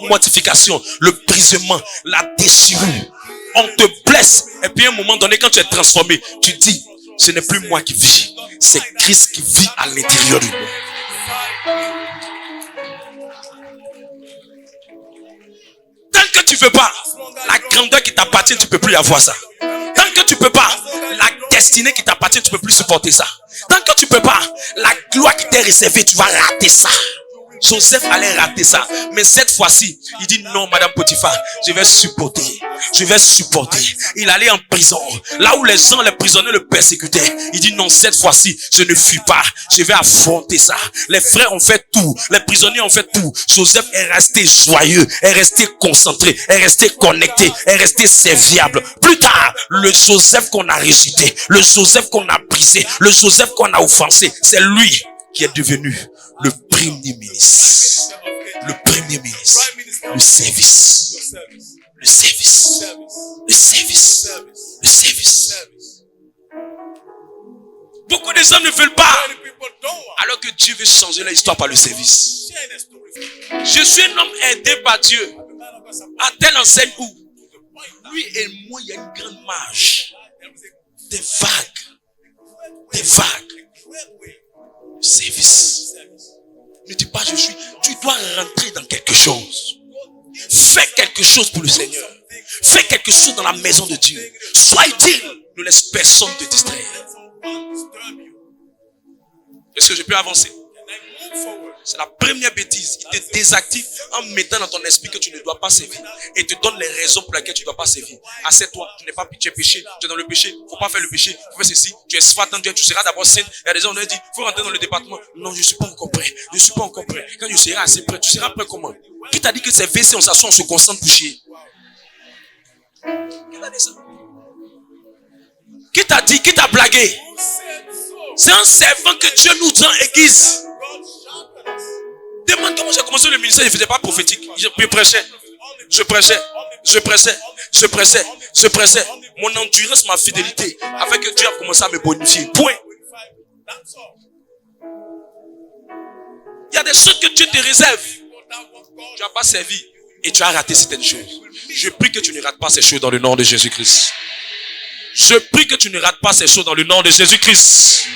mortification, le brisement, la déchirure. On te blesse. Et puis à un moment donné, quand tu es transformé, tu dis, ce n'est plus moi qui vis. C'est Christ qui vit à l'intérieur de moi. Tant que tu ne veux pas, la grandeur qui t'appartient, tu ne peux plus avoir ça. Tant que tu ne peux pas, la destinée qui t'appartient, tu ne peux plus supporter ça. Tant que tu ne peux pas, la gloire qui t'est réservée, tu vas rater ça. Joseph allait rater ça. Mais cette fois-ci, il dit non, Madame Potiphar, je vais supporter. Je vais supporter. Il allait en prison. Là où les prisonniers le persécutaient. Il dit non, cette fois-ci, je ne fuis pas. Je vais affronter ça. Les frères ont fait tout. Les prisonniers ont fait tout. Joseph est resté joyeux, est resté concentré, est resté connecté, est resté serviable. Plus tard, le Joseph qu'on a rejeté, le Joseph qu'on a brisé, le Joseph qu'on a offensé, c'est lui qui est devenu le premier ministre. Le premier ministre. Le service. Le service. Le service. Le service. Beaucoup de gens ne veulent pas. Alors que Dieu veut changer leur histoire par le service. Je suis un homme aidé par Dieu. À telle enseigne où lui et moi, il y a une grande marge. Des vagues. Des vagues. Service. Ne dis pas je suis. Tu dois rentrer dans quelque chose. Fais quelque chose pour le Seigneur. Fais quelque chose dans la maison de Dieu. Sois utile. Ne laisse personne te distraire. Est-ce que je peux avancer? C'est la première bêtise. Il te désactive en mettant dans ton esprit que tu ne dois pas servir. Et te donne les raisons pour lesquelles tu ne dois pas servir. Assieds-toi, tu n'es pas, tu es péché, tu es dans le péché, il ne faut pas faire le péché, il faut faire ceci, tu es soit dans Dieu, tu seras d'abord saint. Il y a des gens qui ont dit, il faut rentrer dans le département. Non, je ne suis pas encore prêt. Je ne suis pas encore prêt. Quand je serai assez prêt, tu seras prêt comment? Qui t'a dit que c'est WC, on s'assoit, on se concentre pour chier? Qui t'a dit ça? Qui t'a dit, qui t'a blagué? C'est un servant que Dieu nous rend aiguise. Demande comment j'ai commencé le ministère, je ne faisais pas prophétique. Je pressais. Mon endurance, ma fidélité, afin que Dieu a commencé à me bonifier. Point. Il y a des choses que Dieu te réserve. Tu n'as pas servi et tu as raté certaines choses. Je prie que tu ne rates pas ces choses dans le nom de Jésus-Christ. Je prie que tu ne rates pas ces choses dans le nom de Jésus-Christ.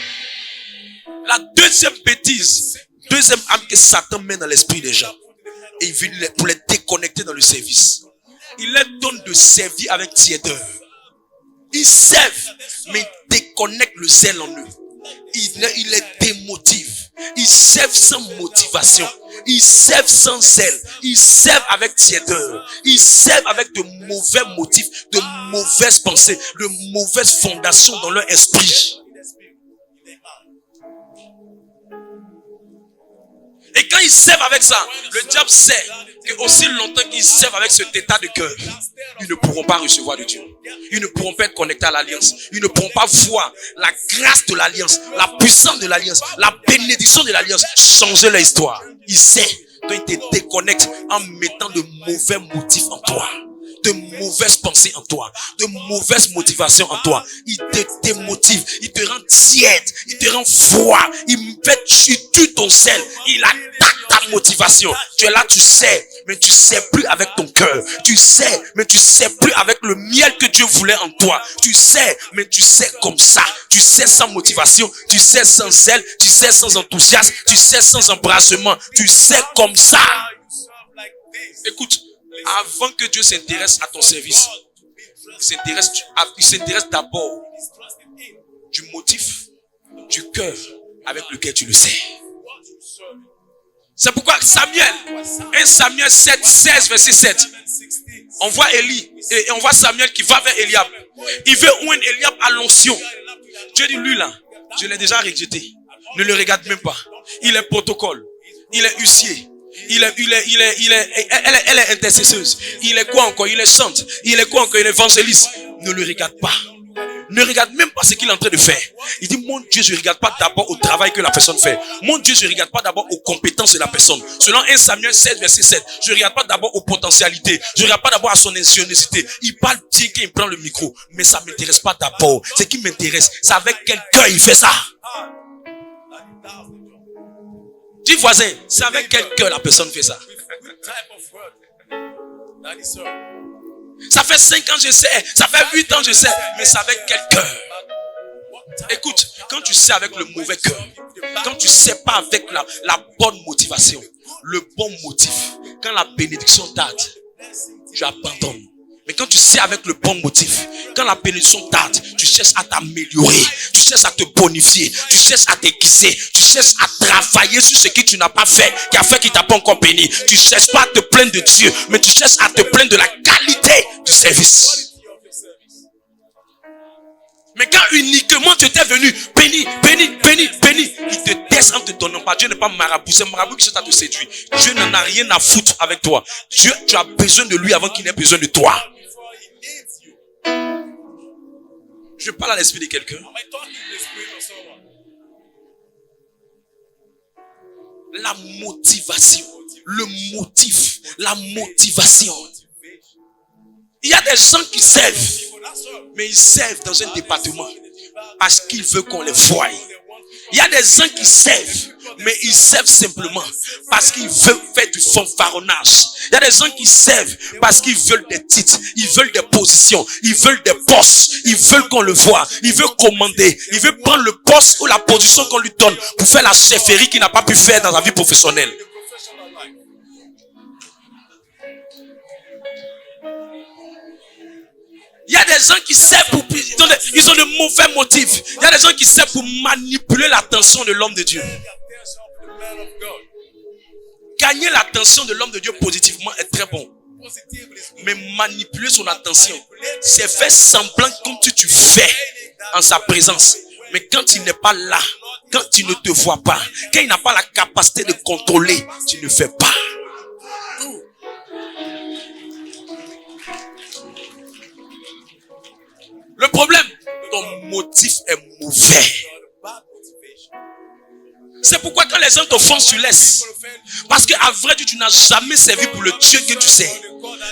La deuxième bêtise, deuxième âme que Satan met dans l'esprit des gens, et il vient pour les déconnecter dans le service. Il leur donne de servir avec tiédeur. Ils servent, mais ils déconnectent le zèle en eux. Il les démotive. Ils servent sans motivation. Ils servent sans zèle. Ils servent avec tiédeur. Ils servent avec de mauvais motifs, de mauvaises pensées, de mauvaises fondations dans leur esprit. Et quand ils servent avec ça, le diable sait que aussi longtemps qu'ils servent avec cet état de cœur, ils ne pourront pas recevoir de Dieu. Ils ne pourront pas être connectés à l'alliance. Ils ne pourront pas voir la grâce de l'alliance, la puissance de l'alliance, la bénédiction de l'alliance changer leur histoire. Il sait quand il te déconnecte en mettant de mauvais motifs en toi, de mauvaises pensées en toi, de mauvaises motivations en toi. Il te démotive, il te rend tiède, il te rend froid, il tue ton sel, il attaque ta motivation. Tu es là, tu sais, mais tu sais plus avec ton cœur. Tu sais, mais tu sais plus avec le miel que Dieu voulait en toi. Tu sais, mais tu sais comme ça. Tu sais sans motivation, tu sais sans zèle, tu sais sans enthousiasme, tu sais sans embrassement. Tu sais comme ça. Écoute, avant que Dieu s'intéresse à ton service, il s'intéresse d'abord du motif, du cœur avec lequel tu le sais. C'est pourquoi Samuel, 1 Samuel 7, 16, verset 7, on voit Élie et on voit Samuel qui va vers Eliab. Il veut oindre Eliab à l'onction. Dieu dit, lui là, je l'ai déjà rejeté. Ne le regarde même pas. Il est protocole. Il est huissier. Elle est intercesseuse. Il est quoi encore? Il est chante. Il est quoi encore? Il est évangéliste. Ne le regarde pas. Ne regarde même pas ce qu'il est en train de faire. Il dit, mon Dieu, je ne regarde pas d'abord au travail que la personne fait. Mon Dieu, je ne regarde pas d'abord aux compétences de la personne. Selon 1 Samuel 7, verset 7, je ne regarde pas d'abord aux potentialités. Je ne regarde pas d'abord à son ingéniosité. Il parle bien qu'il prend le micro. Mais ça ne m'intéresse pas d'abord. Ce qui m'intéresse, c'est avec quel cœur il fait ça. Dis voisin, c'est avec quel cœur la personne fait ça. Ça fait 5 ans je sais, ça fait 8 ans je sais, mais c'est avec quel cœur? Écoute, quand tu sais avec le mauvais cœur, quand tu sais pas avec la bonne motivation, le bon motif, quand la bénédiction tarde, tu abandonnes. Mais quand tu sais avec le bon motif, quand la bénédiction tarde, tu cherches à t'améliorer, tu cherches à te bonifier, tu cherches à t'aiguiser, tu cherches à travailler sur ce que tu n'as pas fait, qui a fait qu'il t'a pas encore béni. Tu cherches pas à te plaindre de Dieu, mais tu cherches à te plaindre de la qualité du service. Mais quand uniquement tu étais venu, béni, il te teste en te donnant pas. Dieu n'est pas marabout, c'est marabout qui cherche à te séduire. Dieu n'en a rien à foutre avec toi. Dieu, tu as besoin de lui avant qu'il n'ait besoin de toi. Je parle à l'esprit de quelqu'un. La motivation, le motif, la motivation. Il y a des gens qui servent, mais ils servent dans un département parce qu'ils veulent qu'on les voie. Il y a des gens qui servent, mais ils servent simplement parce qu'ils veulent faire du fanfaronnage. Il y a des gens qui servent parce qu'ils veulent des titres, ils veulent des positions, ils veulent des postes, ils veulent qu'on le voie, ils veulent commander, ils veulent prendre le poste ou la position qu'on lui donne pour faire la chefferie qu'il n'a pas pu faire dans sa vie professionnelle. Il y a des gens qui servent pour... Ils ont de mauvais motifs. Il y a des gens qui servent pour manipuler l'attention de l'homme de Dieu. Gagner l'attention de l'homme de Dieu positivement est très bon. Mais manipuler son attention, c'est faire semblant comme tu fais en sa présence. Mais quand il n'est pas là, quand tu ne te vois pas, quand il n'a pas la capacité de contrôler, tu ne fais pas. Le problème, ton motif est mauvais. C'est pourquoi quand les gens te font, tu laisses. Parce qu'à vrai dire, tu n'as jamais servi pour le Dieu que tu sais.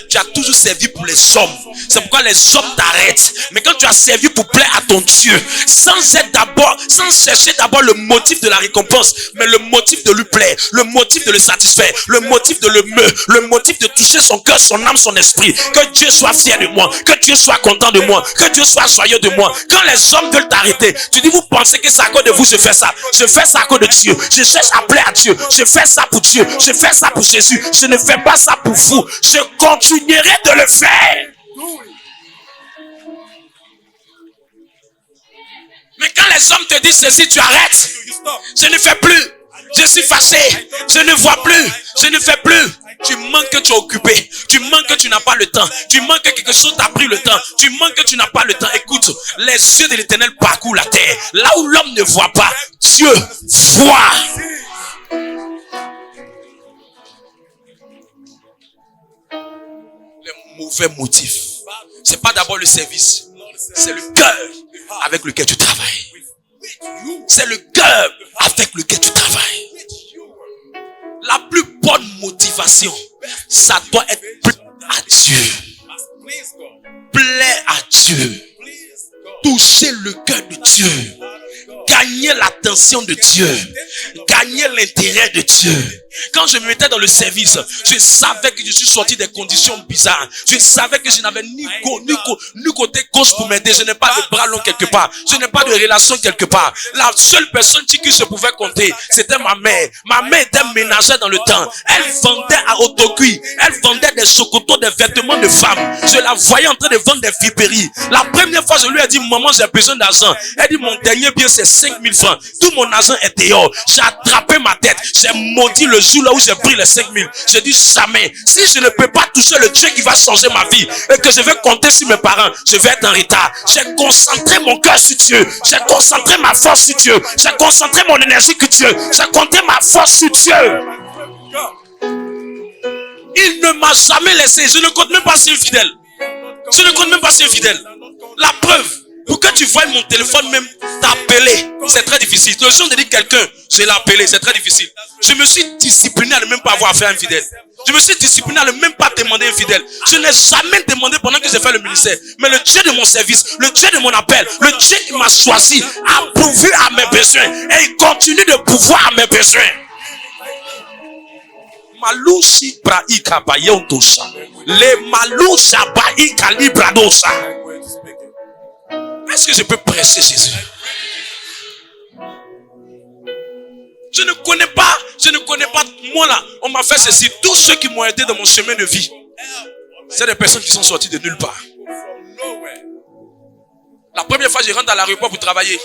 Tu as toujours servi pour les hommes. C'est pourquoi les hommes t'arrêtent. Mais quand tu as servi pour plaire à ton Dieu, sans chercher d'abord le motif de la récompense, mais le motif de lui plaire, le motif de le satisfaire, le motif de le motif de toucher son cœur, son âme, son esprit. Que Dieu soit fier de moi, que Dieu soit content de moi, que Dieu soit joyeux de moi. Quand les hommes veulent t'arrêter, tu dis, vous pensez que c'est à cause de vous, je fais ça. Je fais ça à cause de Dieu. Je cherche à plaire à Dieu. Je fais ça pour Dieu. Je fais ça pour Jésus. Je ne fais pas ça pour vous. Je continuerai de le faire. Mais quand les hommes te disent ceci, tu arrêtes. Je ne fais plus. Je suis fâché. Je ne vois plus. Je ne fais plus. Tu manques que tu es occupé. Tu manques que tu n'as pas le temps. Tu manques que quelque chose t'a pris le temps. Tu manques que tu n'as pas le temps. Écoute, les yeux de l'Éternel parcourent la terre. Là où l'homme ne voit pas, Dieu voit. Les mauvais motifs. C'est pas d'abord le service. C'est le cœur avec lequel tu travailles. C'est le cœur avec lequel tu travailles. La plus bonne motivation, ça doit être plaire à Dieu. Plaire à Dieu. Toucher le cœur de Dieu. Gagner l'attention de Dieu. Gagner l'intérêt de Dieu. Quand je me mettais dans le service, je savais que je suis sorti des conditions bizarres. Je savais que je n'avais ni côté gauche pour m'aider. Je n'ai pas de bras long quelque part. Je n'ai pas de relation quelque part. La seule personne qui se pouvait compter, c'était ma mère. Ma mère était ménagère dans le temps. Elle vendait à autocuit. Elle vendait des chocotos, des vêtements de femmes. Je la voyais en train de vendre des vipéries. La première fois, je lui ai dit, maman, j'ai besoin d'argent. Elle dit, mon dernier bien, c'est 5000 francs. Tout mon argent est dehors. J'ai attrapé ma tête. J'ai maudit le jour là où j'ai pris les 5000. J'ai dit jamais. Si je ne peux pas toucher le Dieu qui va changer ma vie et que je vais compter sur mes parents, je vais être en retard. J'ai concentré mon cœur sur Dieu. J'ai concentré ma force sur Dieu. J'ai concentré mon énergie sur Dieu. J'ai compté ma force sur Dieu. Il ne m'a jamais laissé. Je ne compte même pas si infidèle. Je ne compte même pas si infidèle. La preuve. Pour que tu vois mon téléphone même t'appeler, c'est très difficile. Le jour de dire quelqu'un, je l'ai appelé, c'est très difficile. Je me suis discipliné à ne même pas avoir affaire à un fidèle. Je me suis discipliné à ne même pas demander un fidèle. Je n'ai jamais demandé pendant que j'ai fait le ministère. Mais le Dieu de mon service, le Dieu de mon appel, le Dieu qui m'a choisi, a pourvu à mes besoins. Et il continue de pouvoir à mes besoins. Malouchi braïka bayontosa. Les maloucha baïka libradosa. Est-ce que je peux prêcher Jésus? Je ne connais pas, moi là, on m'a fait ceci. Tous ceux qui m'ont aidé dans mon chemin de vie, c'est des personnes qui sont sorties de nulle part. La première fois, je rentre à l'aéroport pour travailler.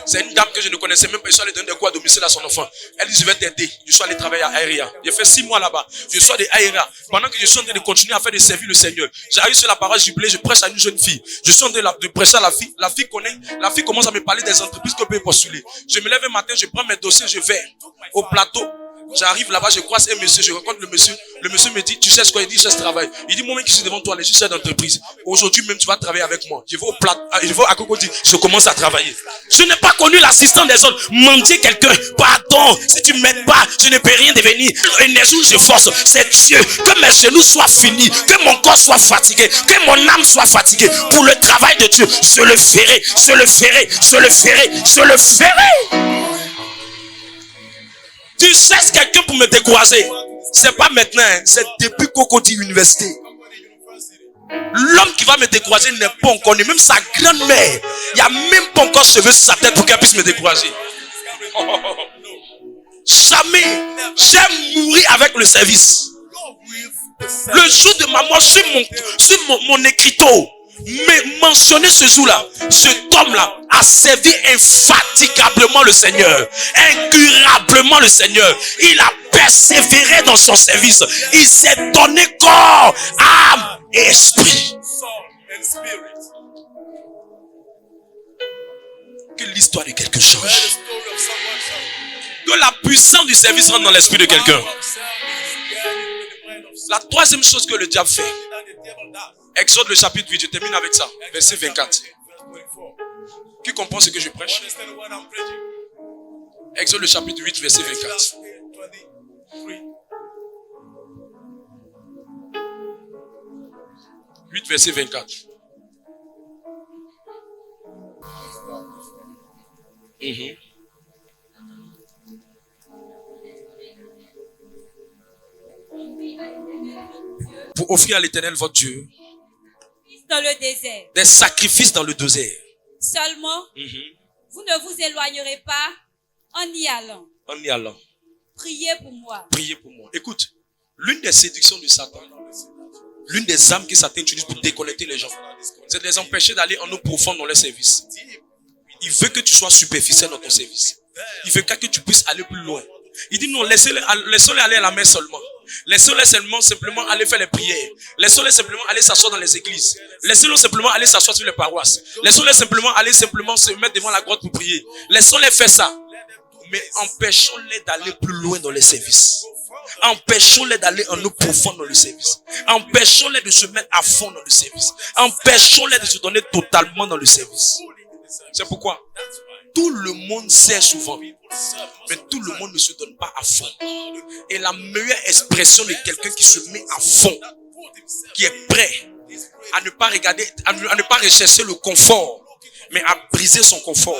C'est une dame que je ne connaissais même pas. Je suis allé donner des cours à domicile à son enfant. Elle dit, je vais t'aider. Je suis allé travailler à Aéria. J'ai fait 6 mois là-bas. Je suis allé à Aéria. Pendant que je suis en train de continuer à faire de servir le Seigneur, j'arrive sur la parole jubilée, je prêche à une jeune fille. Je suis en train de prêcher à la fille. La fille commence à me parler des entreprises que peut postuler. Je me lève un matin, je prends mes dossiers, je vais au plateau. J'arrive là-bas, je croise un monsieur, je rencontre le monsieur. Le monsieur me dit, tu cherches quoi? Il dit, je cherche travail. Il dit, moi même qui suis devant toi, les chefs d'entreprise. Aujourd'hui même, tu vas travailler avec moi. Je vais au plateau, je vais à Cocody, je commence à travailler. Je n'ai pas connu l'assistant des autres. Mendier quelqu'un, pardon, si tu ne m'aides pas, je ne peux rien devenir. L'énergie où je force, c'est Dieu. Que mes genoux soient finis, que mon corps soit fatigué, que mon âme soit fatiguée. Pour le travail de Dieu, je le ferai, je le ferai, je le ferai, je le ferai. Tu cherches quelqu'un pour me décourager. C'est pas maintenant, hein. C'est depuis Cocody Université. L'homme qui va me décourager n'est pas encore né. Même sa grand-mère, il n'y a même pas encore cheveux sur sa tête pour qu'elle puisse me décourager. Jamais. J'aime mourir avec le service. Le jour de ma mort, sur mon écriteau, Mais mentionnez ce jour-là, cet homme-là a servi infatigablement le Seigneur, incurablement le Seigneur. Il a persévéré dans son service. Il s'est donné corps, âme et esprit. Que l'histoire de quelqu'un change. Que la puissance du service rentre dans l'esprit de quelqu'un. La troisième chose que le diable fait. Exode le chapitre 8, je termine avec ça. Verset 24. Qui comprend ce que je prêche? Exode le chapitre 8, verset 24. Verset 24. Pour offrir à l'Éternel votre Dieu dans le désert. Des sacrifices dans le désert. Seulement, vous ne vous éloignerez pas en y allant. En y allant. Priez pour moi. Priez pour moi. Écoute, l'une des séductions de Satan, l'une des armes que Satan utilise pour déconnecter les gens, c'est de les empêcher d'aller en eau profonde dans leur service. Il veut que tu sois superficiel dans ton service. Il veut que tu puisses aller plus loin. Il dit non, laissez-les aller à la mer seulement. Laissez-les simplement aller faire les prières. Laissez-les simplement aller s'asseoir dans les églises. Laissez-les simplement aller s'asseoir sur les paroisses. Laissez-les simplement aller se mettre devant la grotte pour prier. Laissez-les faire ça. Mais empêchons-les d'aller plus loin dans les services. Empêchons-les d'aller en eau profonde dans le service. Empêchons-les de se mettre à fond dans le service. Empêchons-les de se donner totalement dans le service. C'est pourquoi tout le monde sait souvent, mais tout le monde ne se donne pas à fond. Et la meilleure expression de quelqu'un qui se met à fond, qui est prêt à ne pas regarder, à ne pas rechercher le confort, mais à briser son confort,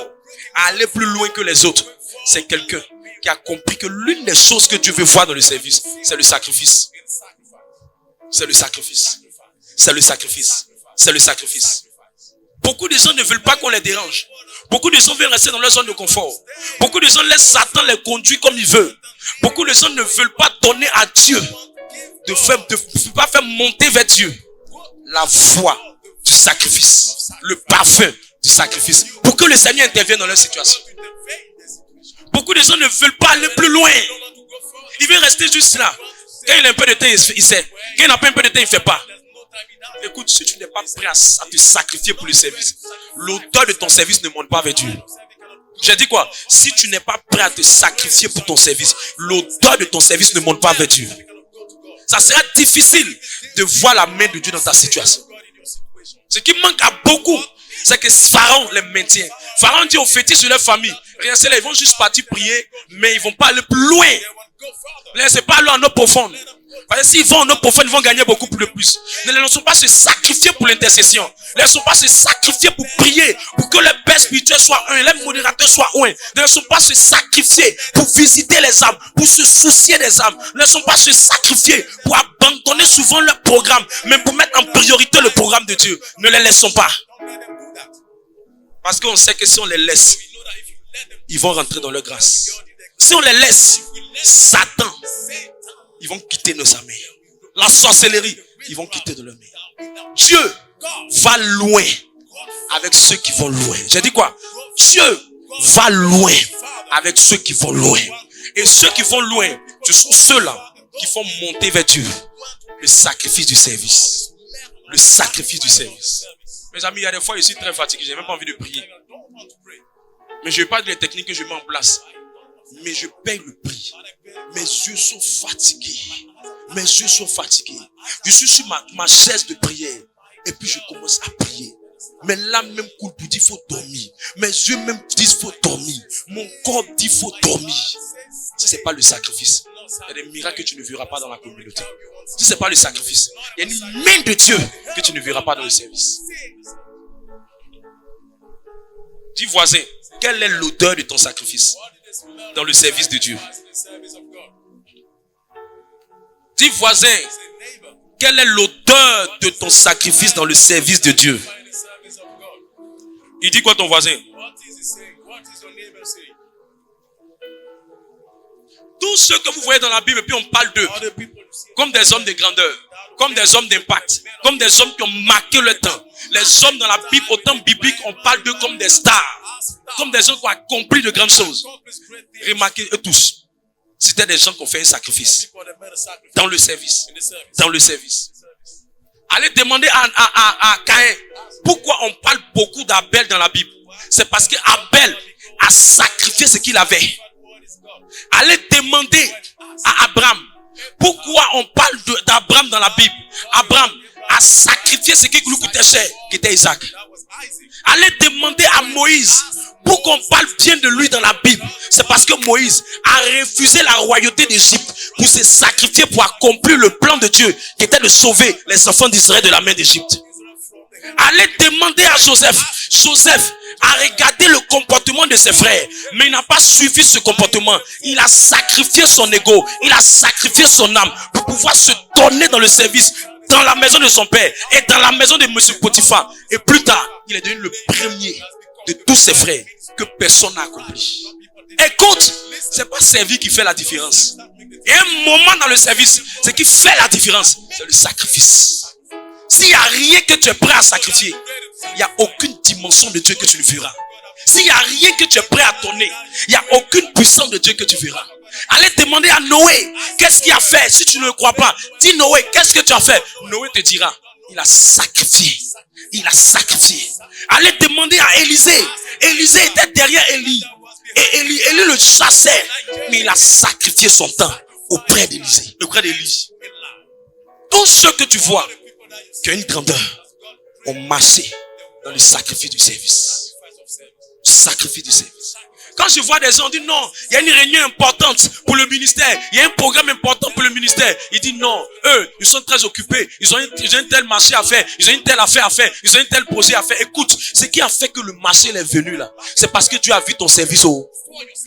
à aller plus loin que les autres, c'est quelqu'un qui a compris que l'une des choses que Dieu veut voir dans le service, c'est le sacrifice. C'est le sacrifice. C'est le sacrifice. C'est le sacrifice. Beaucoup de gens ne veulent pas qu'on les dérange. Beaucoup de gens veulent rester dans leur zone de confort. Beaucoup de gens laissent Satan les conduire comme il veut. Beaucoup de gens ne veulent pas donner à Dieu, de pas faire monter vers Dieu la voie du sacrifice, le parfum du sacrifice, pour que le Seigneur intervienne dans leur situation. Beaucoup de gens ne veulent pas aller plus loin. Ils veulent rester juste là. Quand il a un peu de temps, il sait. Quand il n'a pas un peu de temps, il ne fait pas. Écoute, si tu n'es pas prêt à te sacrifier pour le service, l'auteur de ton service ne monte pas vers Dieu. J'ai dit quoi? Si tu n'es pas prêt à te sacrifier pour ton service, l'auteur de ton service ne monte pas vers Dieu. Ça sera difficile de voir la main de Dieu dans ta situation. Ce qui manque à beaucoup, c'est que Pharaon les maintient. Pharaon dit aux fétiches de leur famille, rien, c'est là, ils vont juste partir prier, mais ils vont pas aller plus loin. Laissez pas aller en eau profonde. Parce que s'ils vont en eau profonde, ils vont gagner beaucoup de plus. Ne les laissons pas se sacrifier pour l'intercession. Ne les laissons pas se sacrifier pour prier, pour que les pères spirituels soient un, les modérateurs soient un. Ne les laissons pas se sacrifier pour visiter les âmes, pour se soucier des âmes. Ne les laissons pas se sacrifier pour abandonner souvent leur programme, mais pour mettre en priorité le programme de Dieu. Ne les laissons pas. Parce qu'on sait que si on les laisse, ils vont rentrer dans leur grâce. Si on les laisse, Satan, ils vont quitter nos mains. La sorcellerie, ils vont quitter de leur main. Dieu va loin avec ceux qui vont loin. J'ai dit quoi? Dieu va loin avec ceux qui vont loin. Et ceux qui vont loin, ce sont ceux-là qui font monter vers Dieu le sacrifice du service. Le sacrifice du service. Mes amis, il y a des fois, je suis très fatigué, j'ai même pas envie de prier. Mais je ne vais pas de les techniques que je mets en place. Mais je paye le prix. Mes yeux sont fatigués. Mes yeux sont fatigués. Je suis sur ma chaise de prière. Et puis je commence à prier. Mais l'âme même coule pour dire qu'il faut dormir. Mes yeux même disent qu'il faut dormir. Mon corps dit qu'il faut dormir. Si ce n'est pas le sacrifice, il y a des miracles que tu ne verras pas dans la communauté. Si ce n'est pas le sacrifice, il y a une main de Dieu que tu ne verras pas dans le service. Dis voisin, quelle est l'odeur de ton sacrifice dans le service de Dieu? Dis voisin, quelle est l'odeur de ton sacrifice dans le service de Dieu? Il dit quoi ton voisin? Tous ceux que vous voyez dans la Bible, et puis on parle d'eux comme des hommes de grandeur. comme des hommes d'impact, comme des hommes qui ont marqué le temps. Les hommes dans la Bible, au temps biblique, on parle d'eux comme des stars, comme des gens qui ont accompli de grandes choses. Remarquez, eux tous, c'était des gens qui ont fait un sacrifice dans le service. Dans le service. Allez demander à Caïn, pourquoi on parle beaucoup d'Abel dans la Bible? C'est parce que Abel a sacrifié ce qu'il avait. Allez demander à Abraham, pourquoi on parle d'Abraham dans la Bible? Abraham a sacrifié ce qui lui coûtait cher, qui était Isaac. Allez demander à Moïse, pourquoi on parle bien de lui dans la Bible? C'est parce que Moïse a refusé la royauté d'Égypte pour se sacrifier pour accomplir le plan de Dieu, qui était de sauver les enfants d'Israël de la main d'Égypte. Allez demander à Joseph. Joseph a regardé le comportement de ses frères, mais il n'a pas suivi ce comportement. Il a sacrifié son ego, il a sacrifié son âme pour pouvoir se donner dans le service, dans la maison de son père et dans la maison de monsieur Potiphar. Et plus tard, il est devenu le premier de tous ses frères que personne n'a accompli. Écoute, c'est pas servir qui fait la différence. Il y a un moment dans le service, ce qui fait la différence, c'est le sacrifice. S'il n'y a rien que tu es prêt à sacrifier, il n'y a aucune dimension de Dieu que tu ne feras. S'il n'y a rien que tu es prêt à donner, il n'y a aucune puissance de Dieu que tu feras. Allez demander à Noé, qu'est-ce qu'il a fait? Si tu ne le crois pas, dis Noé, qu'est-ce que tu as fait? Noé te dira, il a sacrifié. Il a sacrifié. Allez demander à Élisée. Élisée était derrière Élie. Et Élie le chassait. Mais il a sacrifié son temps auprès d'Élisée, auprès d'Élie. Tous ceux que tu vois qui ont une grandeur ont marché dans le sacrifice du service. Sacrifice du service. Quand je vois des gens dire non, il y a une réunion importante pour le ministère, il y a un programme important pour le ministère, ils disent non, eux, ils sont très occupés, ils ont un tel marché à faire, ils ont une telle affaire à faire, ils ont un tel projet à faire. Écoute, ce qui a fait que le marché est venu là, c'est parce que tu as vu ton service au.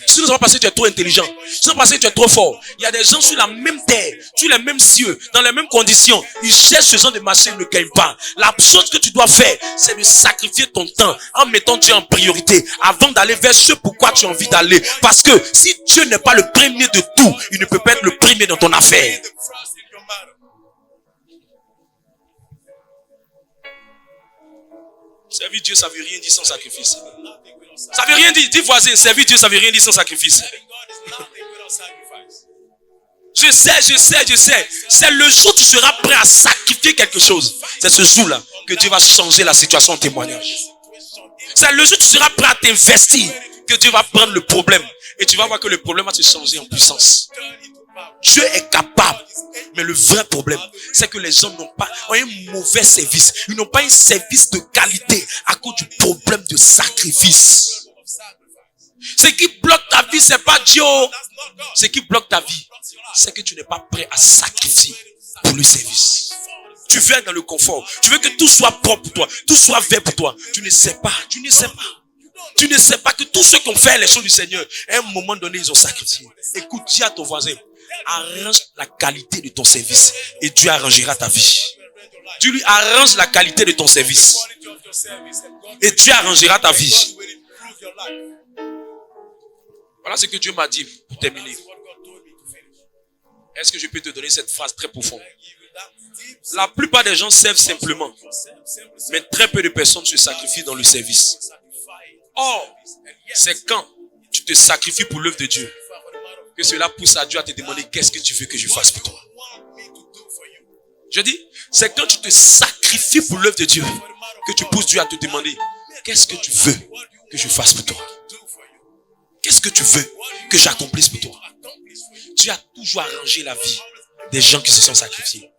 Ce n'est pas parce que tu es trop intelligent, ce n'est pas parce que tu es trop fort. Il y a des gens sur la même terre, sur les mêmes cieux, dans les mêmes conditions. Ils cherchent ce genre de marché, ils ne gagnent pas. La chose que tu dois faire, c'est de sacrifier ton temps en mettant Dieu en priorité avant d'aller vers ce pourquoi tu as envie d'aller. Parce que si Dieu n'est pas le premier de tout, il ne peut pas être le premier dans ton affaire. Servir Dieu, ça veut rien dire sans sacrifice. Ça veut rien dire. Dis voisin, servir Dieu, ça veut rien dire sans sacrifice. Je sais. C'est le jour où tu seras prêt à sacrifier quelque chose. C'est ce jour-là que Dieu va changer la situation en témoignage. C'est le jour où tu seras prêt à t'investir que Dieu va prendre le problème. Et tu vas voir que le problème va se changer en puissance. Dieu est capable. Mais le vrai problème, c'est que les gens ont un mauvais service. Ils n'ont pas un service de qualité à cause du problème de sacrifice. Ce qui bloque ta vie, c'est pas Dieu. Ce qui bloque ta vie, c'est que tu n'es pas prêt à sacrifier pour le service. Tu veux être dans le confort. Tu veux que tout soit propre pour toi. Tout soit vert pour toi. Tu ne sais pas. Tu ne sais pas que tous ceux qui ont fait les choses du Seigneur, à un moment donné, ils ont sacrifié. Écoute, dis à ton voisin, arrange la qualité de ton service et Dieu arrangera ta vie. Tu lui arranges la qualité de ton service et Dieu arrangera ta vie. Voilà ce que Dieu m'a dit pour terminer. Est-ce que je peux te donner cette phrase très profonde? La plupart des gens servent simplement, mais très peu de personnes se sacrifient dans le service. Or, c'est quand tu te sacrifies pour l'œuvre de Dieu que cela pousse à Dieu à te demander qu'est-ce que tu veux que je fasse pour toi. Je dis, c'est quand tu te sacrifies pour l'œuvre de Dieu que tu pousses Dieu à te demander qu'est-ce que tu veux que je fasse pour toi. Qu'est-ce que tu veux que j'accomplisse pour toi? Dieu a toujours arrangé la vie des gens qui se sont sacrifiés.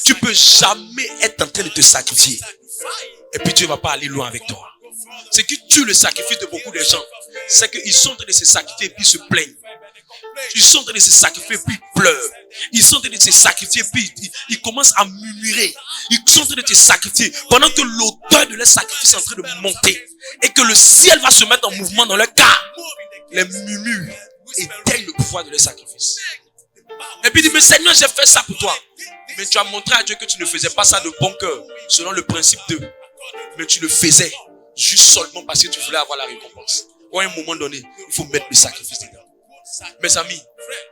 Tu peux jamais être en train de te sacrifier et puis Dieu ne va pas aller loin avec toi. Ce qui tue le sacrifice de beaucoup de gens, c'est qu'ils sont en train de se sacrifier et puis se plaignent. Ils sont en train de se sacrifier et puis ils pleurent. Ils sont en train de se sacrifier et puis ils commencent à murmurer. Ils sont en train de se sacrifier pendant que l'auteur de leur sacrifice est en train de monter et que le ciel va se mettre en mouvement dans leur cas. Les murmures éteignent le pouvoir de leur sacrifice. Et puis il dit, mais Seigneur, j'ai fait ça pour toi. Mais tu as montré à Dieu que tu ne faisais pas ça de bon cœur, selon le principe de. Mais tu le faisais juste seulement parce que tu voulais avoir la récompense. Ou à un moment donné, il faut mettre le sacrifice dedans. Mes amis,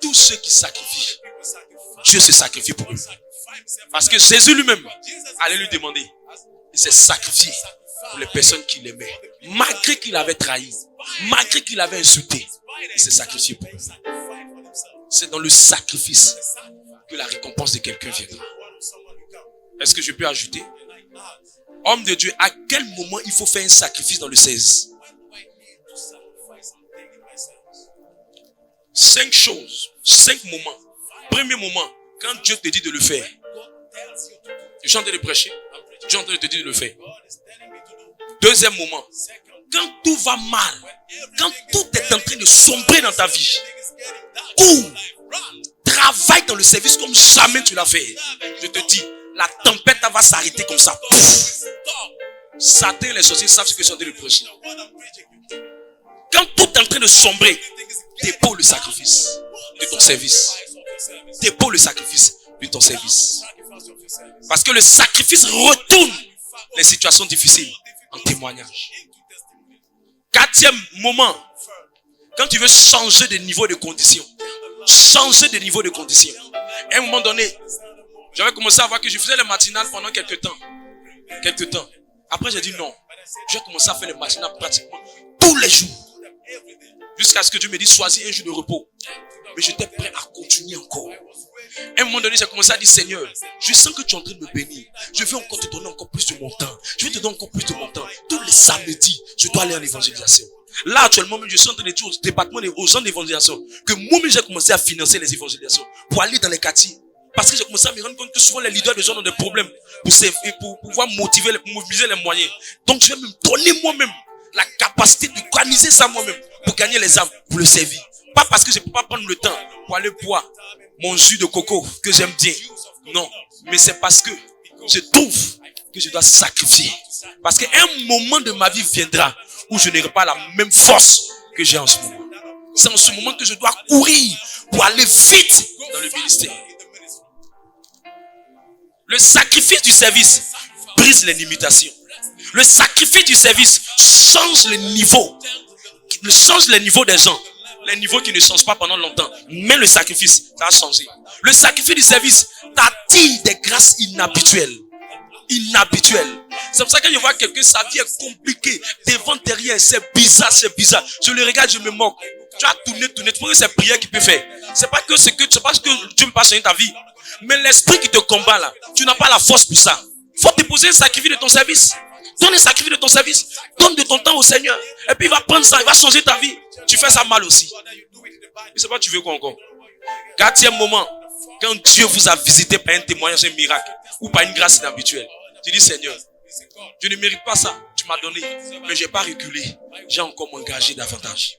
tous ceux qui sacrifient, Dieu se sacrifie pour eux. Parce que Jésus lui-même allait lui demander. Il s'est sacrifié pour les personnes qu'il aimait. Malgré qu'il avait trahi, malgré qu'il avait insulté, il s'est sacrifié pour eux. C'est dans le sacrifice que la récompense de quelqu'un viendra. Est-ce que je peux ajouter? Homme de Dieu, à quel moment il faut faire un sacrifice dans le 16? 5 choses, 5 moments. Premier moment, quand Dieu te dit de le faire. Je suis en train de prêcher. Dieu est en train de te dire de le faire. Deuxième moment, quand tout va mal, quand tout est en train de sombrer dans ta vie, cours, travaille dans le service comme jamais tu l'as fait. Je te dis, la tempête va s'arrêter comme ça. Pouf. Satan et les sorciers savent ce que je suis en train de prêcher. Quand tout est en train de sombrer, dépose le sacrifice de ton service. Dépose le sacrifice de ton service. Parce que le sacrifice retourne les situations difficiles en témoignage. Quatrième moment, quand tu veux changer de niveau de condition. Changer de niveau de condition. À un moment donné, j'avais commencé à voir que je faisais les matinales pendant quelques temps. Après, j'ai dit non. J'ai commencé à faire les matinales pratiquement tous les jours. Jusqu'à ce que Dieu me dise, choisis un jour de repos. Mais j'étais prêt à continuer encore. À un moment donné, j'ai commencé à dire, Seigneur, je sens que tu es en train de me bénir. Je vais encore te donner encore plus de mon temps. Je vais te donner encore plus de mon temps. Tous les samedis, je dois aller en évangélisation. Là, actuellement, je suis en train de dire au département, aux gens d'évangélisation, que moi-même, j'ai commencé à financer les évangélisations pour aller dans les quartiers. Parce que j'ai commencé à me rendre compte que souvent les leaders de gens ont des problèmes pour pouvoir mobiliser les moyens. Donc, je vais me donner moi-même la capacité d'organiser ça moi-même pour gagner les âmes, pour le servir. Pas parce que je ne peux pas prendre le temps pour aller boire mon jus de coco que j'aime bien. Non, mais c'est parce que je trouve que je dois sacrifier. Parce qu'un moment de ma vie viendra où je n'aurai pas la même force que j'ai en ce moment. C'est en ce moment que je dois courir pour aller vite dans le ministère. Le sacrifice du service brise les limitations. Le sacrifice du service change le niveau. Change les niveaux des gens. Les niveaux qui ne changent pas pendant longtemps. Mais le sacrifice, ça a changé. Le sacrifice du service t'attire des grâces inhabituelles. C'est pour ça que quand je vois quelqu'un, sa vie est compliquée. Devant, derrière, c'est bizarre. Je le regarde, je me moque. Tu as tourné. Tu penses que c'est prière qu'il peut faire. C'est pas que Dieu ne peut pas changer ta vie. Mais l'esprit qui te combat là, tu n'as pas la force pour ça. Faut déposer un sacrifice de ton service. Donne un sacrifice de ton service. Donne de ton temps au Seigneur. Et puis il va prendre ça, il va changer ta vie. Tu fais ça mal aussi. Je sais pas, tu veux quoi encore? Quatrième moment, quand Dieu vous a visité par un témoignage, un miracle, ou par une grâce inhabituelle, tu dis, Seigneur, je ne mérite pas ça. Tu m'as donné, mais je n'ai pas reculé. J'ai encore m'engagé davantage.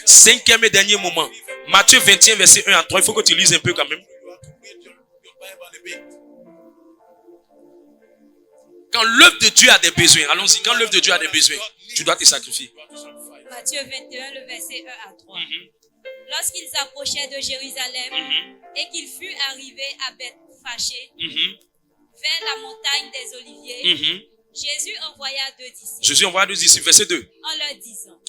Cinquième et dernier moment, Matthieu 21, verset 1 à 3. Il faut que tu lises un peu quand même. Quand l'œuvre de Dieu a des besoins, allons-y, quand l'œuvre de Dieu a des besoins, tu dois te sacrifier. Matthieu 21, le verset 1 à 3. Lorsqu'ils approchaient de Jérusalem et qu'il fut arrivé à Bethphagée, vers la montagne des Oliviers, Jésus envoya 2 disciples. Verset 2.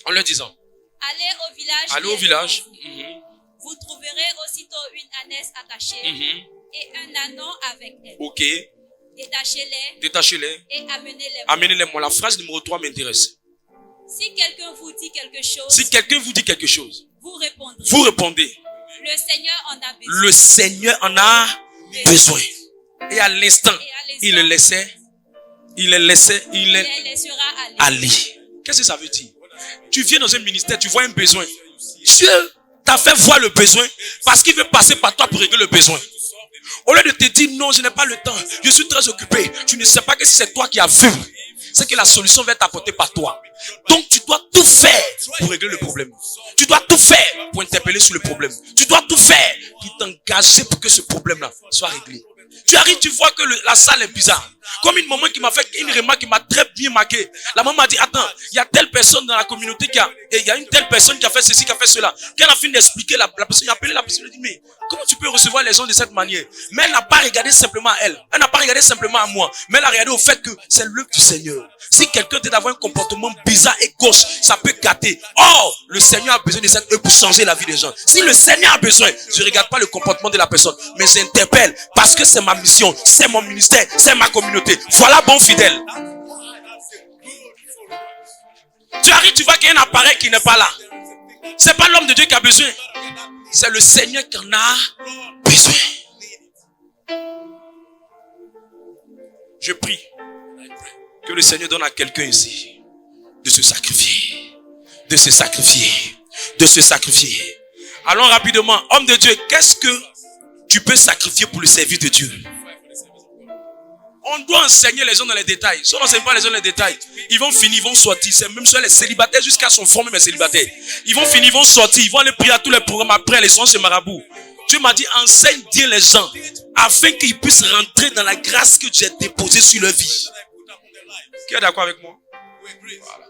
En leur disant, allez au village. Vous trouverez aussitôt une ânesse attachée et un ânon avec elle. Ok. Détachez-les et amenez-les. Moi, la phrase numéro 3 m'intéresse. Si quelqu'un vous dit quelque chose, vous répondez. Le Seigneur en a besoin. Et à l'instant, il les laissera aller. Qu'est-ce que ça veut dire? Tu viens dans un ministère, tu vois un besoin. Dieu t'a fait voir le besoin parce qu'il veut passer par toi pour régler le besoin. Au lieu de te dire non, je n'ai pas le temps, je suis très occupé, tu ne sais pas que si c'est toi qui as vu, c'est que la solution va être apportée par toi. Donc tu dois tout faire pour régler le problème. Tu dois tout faire pour interpeller sur le problème. Tu dois tout faire pour t'engager pour que ce problème-là soit réglé. Tu arrives, tu vois que la salle est bizarre. Comme une maman qui m'a fait une remarque qui m'a très bien marqué. La maman m'a dit, attends, il y a telle personne dans la communauté il y a une telle personne qui a fait ceci, qui a fait cela. Quand elle a fini d'expliquer, la personne, il a appelé la personne, il a dit, mais comment tu peux recevoir les gens de cette manière? Mais elle n'a pas regardé simplement à elle. Elle n'a pas regardé simplement à moi. Mais elle a regardé au fait que c'est l'œuvre du Seigneur. Si quelqu'un t'aide d'avoir un comportement bizarre et gauche, ça peut gâter. Or, le Seigneur a besoin de cette œuvre pour changer la vie des gens. Si le Seigneur a besoin, je ne regarde pas le comportement de la personne, mais j'interpelle parce que c'est ma mission, c'est mon ministère, c'est ma communauté. Voilà bon fidèle. Tu arrives, tu vois qu'il y a un appareil qui n'est pas là. C'est pas l'homme de Dieu qui a besoin. C'est le Seigneur qui en a besoin. Je prie que le Seigneur donne à quelqu'un ici de se sacrifier. De se sacrifier. De se sacrifier. Allons rapidement. Homme de Dieu, qu'est-ce que tu peux sacrifier pour le service de Dieu? On doit enseigner les gens dans les détails. Si on n'enseigne pas les gens dans les détails, ils vont finir, ils vont sortir. C'est même sur les célibataires jusqu'à son front, même les célibataires. Ils vont finir, ils vont sortir. Ils vont aller prier à tous les programmes après, les soins chez Marabout. Dieu m'a dit, enseigne bien les gens afin qu'ils puissent rentrer dans la grâce que tu as déposée sur leur vie. Qui est d'accord avec moi? Voilà.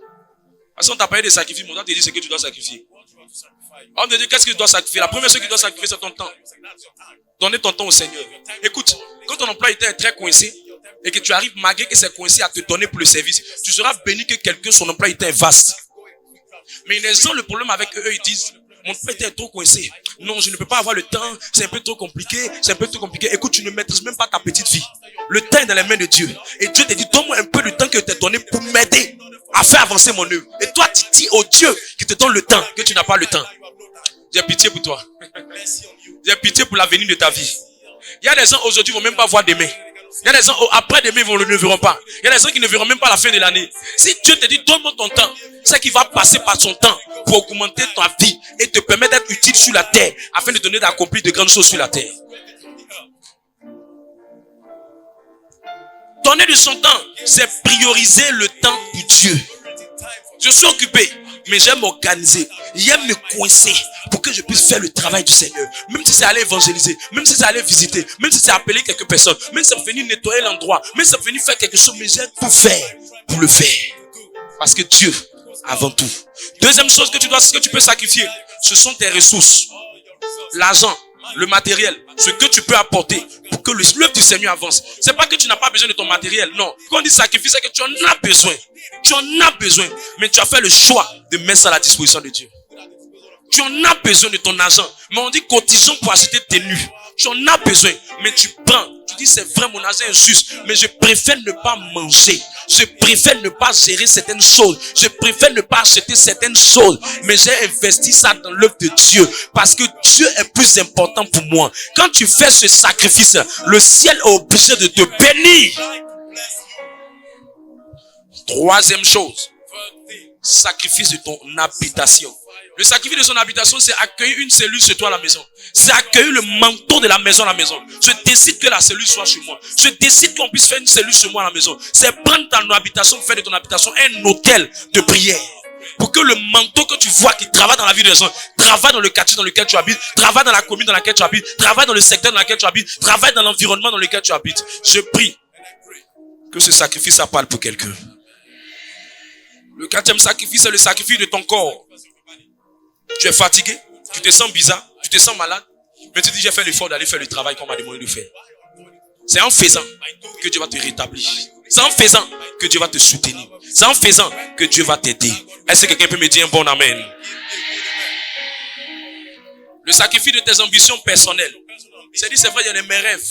Parce qu'on t'a parlé de sacrifice, mon temps te dit ce que tu dois sacrifier. Homme de Dieu, qu'est-ce que tu dois sacrifier? La première chose que tu dois sacrifier, c'est ton temps. Donner ton temps au Seigneur. Écoute, quand ton emploi était très coincé, et que tu arrives malgré que c'est coincé à te donner pour le service, tu seras béni que quelqu'un, son emploi était vaste. Mais les gens, le problème avec eux, ils disent, mon emploi était trop coincé. Non, je ne peux pas avoir le temps, c'est un peu trop compliqué, c'est un peu trop compliqué. Écoute, tu ne maîtrises même pas ta petite fille. Le temps est dans les mains de Dieu. Et Dieu te dit, donne-moi un peu de temps que je t'ai donné pour m'aider à faire avancer mon œuvre. Et toi, tu dis au Dieu qui te donne le temps, que tu n'as pas le temps. J'ai pitié pour toi. J'ai pitié pour l'avenir de ta vie. Il y a des gens aujourd'hui qui ne vont même pas voir demain. Il y a des gens après demain, ils ne verront pas. Il y a des gens qui ne verront même pas la fin de l'année. Si Dieu te dit, donne-moi ton temps, c'est qu'il va passer par son temps pour augmenter ta vie et te permettre d'être utile sur la terre afin de te donner d'accomplir de grandes choses sur la terre. Donner de son temps, c'est prioriser le temps pour Dieu. Je suis occupé, mais j'aime m'organiser. J'aime me coincer pour que je puisse faire le travail du Seigneur. Même si c'est aller évangéliser, même si c'est aller visiter, même si c'est appeler quelques personnes, même si c'est venir nettoyer l'endroit, même si c'est venir faire quelque chose, mais j'aime tout faire pour le faire. Parce que Dieu, avant tout. Deuxième chose que tu peux sacrifier, ce sont tes ressources. L'argent, le matériel, ce que tu peux apporter pour que l'œuvre du Seigneur avance. C'est pas que tu n'as pas besoin de ton matériel, non. Quand on dit sacrifice, c'est que tu en as besoin. Tu en as besoin, mais tu as fait le choix de mettre ça à la disposition de Dieu. Tu en as besoin de ton argent, mais on dit cotisons pour acheter tes nus. Tu en as besoin, mais tu prends. Tu dis c'est vrai, mon argent est juste, mais je préfère ne pas manger. Je préfère ne pas gérer certaines choses. Je préfère ne pas acheter certaines choses, mais j'ai investi ça dans l'œuvre de Dieu parce que Dieu est plus important pour moi. Quand tu fais ce sacrifice, le ciel est obligé de te bénir. Troisième chose, sacrifice de ton habitation. Le sacrifice de son habitation, c'est accueillir une cellule chez toi à la maison. C'est accueillir le manteau de la maison à la maison. Je décide que la cellule soit chez moi. Je décide qu'on puisse faire une cellule chez moi à la maison. C'est prendre ton habitation, faire de ton habitation un hôtel de prière. Pour que le manteau que tu vois qui travaille dans la vie des gens, travaille dans le quartier dans lequel tu habites, travaille dans la commune dans laquelle tu habites, travaille dans le secteur dans lequel tu habites, travaille dans l'environnement dans lequel tu habites. Je prie que ce sacrifice, ça parle pour quelqu'un. Le quatrième sacrifice, c'est le sacrifice de ton corps. Tu es fatigué, tu te sens bizarre, tu te sens malade, mais tu dis j'ai fait l'effort d'aller faire le travail qu'on m'a demandé de faire. C'est en faisant que Dieu va te rétablir. C'est en faisant que Dieu va te soutenir. C'est en faisant que Dieu va t'aider. Est-ce que quelqu'un peut me dire un bon amen? Le sacrifice de tes ambitions personnelles. C'est dit, c'est vrai, il y a mes rêves,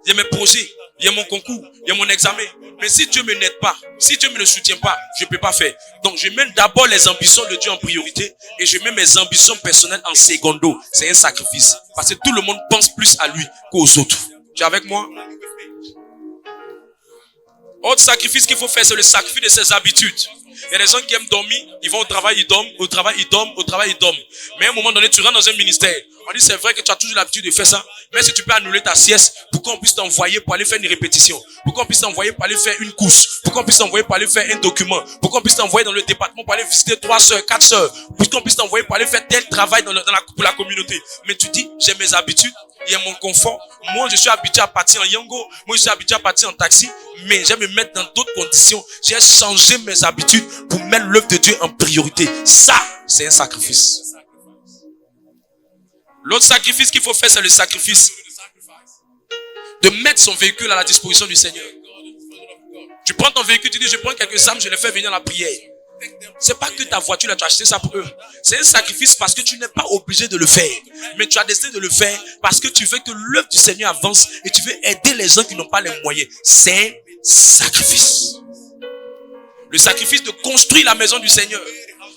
il y a mes projets, il y a mon concours, il y a mon examen. Mais si Dieu ne m'aide pas, si Dieu ne me soutient pas, je ne peux pas faire. Donc je mets d'abord les ambitions de Dieu en priorité et je mets mes ambitions personnelles en secondo. C'est un sacrifice. Parce que tout le monde pense plus à lui qu'aux autres. Tu es avec moi? Autre sacrifice qu'il faut faire, c'est le sacrifice de ses habitudes. Il y a des gens qui aiment dormir, ils vont au travail, ils dorment, au travail, ils dorment, au travail, ils dorment. Mais à un moment donné, tu rentres dans un ministère, On dit, c'est vrai que tu as toujours l'habitude de faire ça, mais si tu peux annuler ta sieste pour qu'on puisse t'envoyer pour aller faire une répétition, pour qu'on puisse t'envoyer pour aller faire une course, pour qu'on puisse t'envoyer pour aller faire un document, pour qu'on puisse t'envoyer dans le département pour aller visiter 3 sœurs, 4 sœurs, pour qu'on puisse t'envoyer pour aller faire tel travail pour la communauté. Mais tu dis, j'ai mes habitudes, il y a mon confort. Moi, je suis habitué à partir en Yango, moi, je suis habitué à partir en taxi, mais j'aime me mettre dans d'autres conditions. J'ai changé mes habitudes pour mettre l'œuvre de Dieu en priorité. Ça, c'est un sacrifice. L'autre sacrifice qu'il faut faire, c'est le sacrifice de mettre son véhicule à la disposition du Seigneur. Tu prends ton véhicule, tu dis, je prends quelques âmes, je les fais venir à la prière. C'est pas que ta voiture, là, tu as acheté ça pour eux. C'est un sacrifice parce que tu n'es pas obligé de le faire. Mais tu as décidé de le faire parce que tu veux que l'œuvre du Seigneur avance et tu veux aider les gens qui n'ont pas les moyens. C'est un sacrifice. Le sacrifice de construire la maison du Seigneur.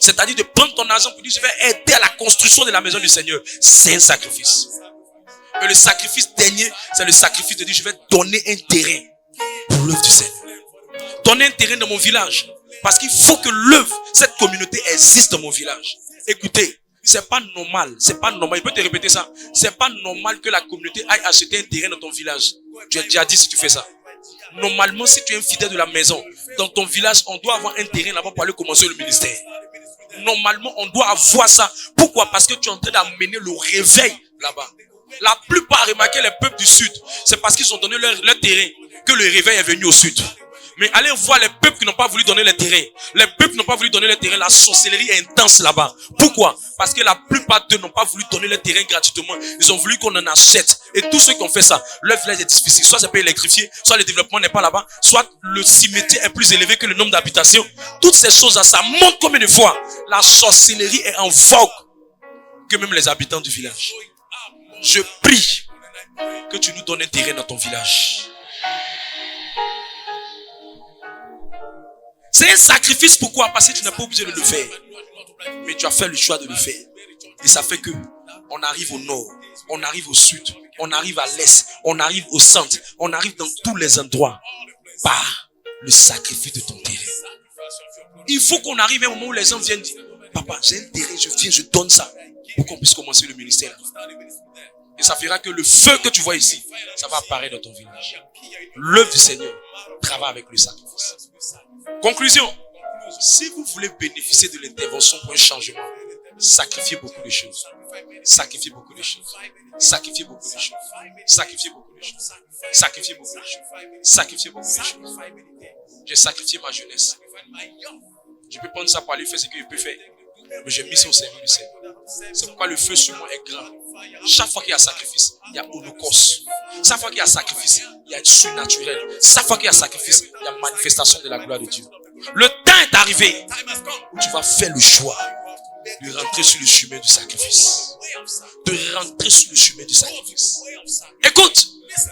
C'est-à-dire de prendre ton argent pour dire, je vais aider à la construction de la maison du Seigneur. C'est un sacrifice. Et le sacrifice dernier, c'est le sacrifice de dire, je vais donner un terrain pour l'œuvre du Seigneur. Donner un terrain dans mon village. Parce qu'il faut que l'œuvre, cette communauté existe dans mon village. Écoutez, c'est pas normal. C'est pas normal. Il peut te répéter ça. C'est pas normal que la communauté aille acheter un terrain dans ton village. Tu as déjà dit si tu fais ça. Normalement, si tu es un fidèle de la maison, dans ton village, on doit avoir un terrain là-bas pour aller commencer le ministère. Normalement, on doit avoir ça. Pourquoi? Parce que tu es en train d'amener le réveil là-bas. La plupart, remarquez les peuples du sud, c'est parce qu'ils ont donné leur terrain que le réveil est venu au sud. Mais allez voir les peuples qui n'ont pas voulu donner les terrains. Les peuples qui n'ont pas voulu donner les terrains, la sorcellerie est intense là-bas. Pourquoi? Parce que la plupart d'eux n'ont pas voulu donner les terrains gratuitement. Ils ont voulu qu'on en achète. Et tous ceux qui ont fait ça, leur village est difficile. Soit c'est pas électrifié, soit le développement n'est pas là-bas, soit le cimetière est plus élevé que le nombre d'habitations. Toutes ces choses-là, ça montre combien de fois la sorcellerie est en vogue que même les habitants du village. Je prie que tu nous donnes un terrain dans ton village. C'est un sacrifice, pourquoi? Parce que tu n'es pas obligé de le faire. Mais tu as fait le choix de le faire. Et ça fait que on arrive au nord, on arrive au sud, on arrive à l'est, on arrive au centre, on arrive dans tous les endroits par le sacrifice de ton terrain. Il faut qu'on arrive à un moment où les gens viennent dire, papa, j'ai un terrain, je viens, je donne ça pour qu'on puisse commencer le ministère. Et ça fera que le feu que tu vois ici, ça va apparaître dans ton village. L'œuvre du Seigneur travaille avec le sacrifice. Conclusion. Si vous voulez bénéficier de l'intervention pour un changement, sacrifiez beaucoup de choses. Sacrifiez beaucoup de choses. Sacrifiez beaucoup de choses. Sacrifiez beaucoup de choses. Sacrifiez beaucoup de choses. Sacrifiez beaucoup de choses. J'ai sacrifié ma jeunesse. Je peux prendre ça pour aller faire ce que je peux faire. Mais j'ai mis ça au service du Seigneur. C'est pourquoi le feu sur moi est grand. Chaque fois qu'il y a sacrifice, il y a holocauste. Chaque fois qu'il y a sacrifice, il y a surnaturel. Chaque fois qu'il y a sacrifice, il y a manifestation de la gloire de Dieu. Le temps est arrivé où tu vas faire le choix de rentrer sur le chemin du sacrifice. De rentrer sur le chemin du sacrifice. Écoute,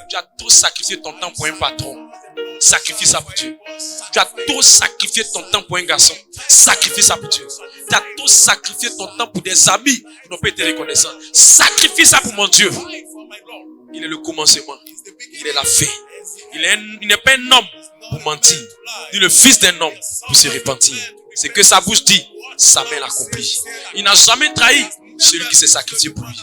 tu as trop sacrifié ton temps pour un patron. Sacrifie ça pour Dieu. Tu as trop sacrifié ton temps pour un garçon. Sacrifie ça pour Dieu. Tu as trop sacrifié ton temps pour des amis qui n'ont pas été reconnaissants. Sacrifie ça pour mon Dieu. Il est le commencement. Il est la fin. Il n'est pas un homme pour mentir, ni le fils d'un homme pour se repentir. C'est que sa bouche dit, sa main l'accomplit. Il n'a jamais trahi celui qui s'est sacrifié pour lui.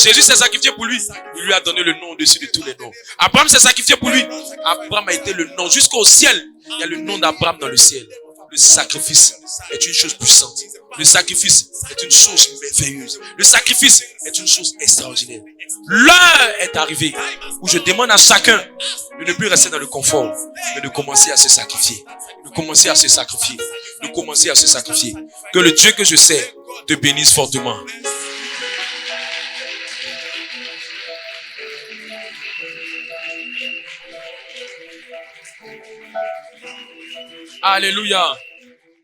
Jésus s'est sacrifié pour lui. Il lui a donné le nom au-dessus de tous les noms. Abraham s'est sacrifié pour lui. Abraham a été le nom. Jusqu'au ciel, il y a le nom d'Abraham dans le ciel. Le sacrifice est une chose puissante. Le sacrifice est une chose merveilleuse. Le sacrifice est une chose extraordinaire. L'heure est arrivée où je demande à chacun de ne plus rester dans le confort, mais de commencer à se sacrifier. De commencer à se sacrifier. De commencer à se sacrifier. Que le Dieu que je sais te bénisse fortement. Alléluia.